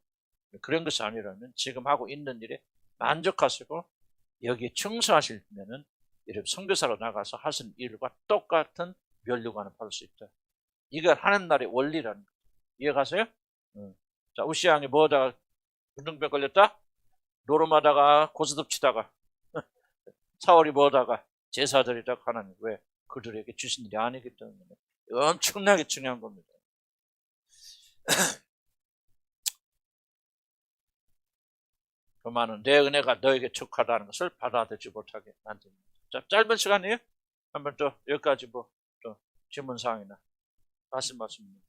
Speaker 1: 그런 것이 아니라면 지금 하고 있는 일에 만족하시고 여기에 충성하시면은 여러분 선교사로 나가서 하신 일과 똑같은 면류관을 받을 수 있다. 이게 하는 날의 원리라는 거예요. 이해가세요? 자, 우시아 왕이 뭐하다가 문둥병 걸렸다? 노름하다가 고스톱 치다가 사울이 뭐하다가 제사드리다가 하나님 왜? 그들에게 주신 일이 아니기 때문에 엄청나게 중요한 겁니다. 그만은 내 은혜가 너에게 족하다는 것을 받아들이지 못하게 만듭니다. 자, 짧은 시간이에요. 한번 또 여기까지 또 질문사항이나 말씀하십니다.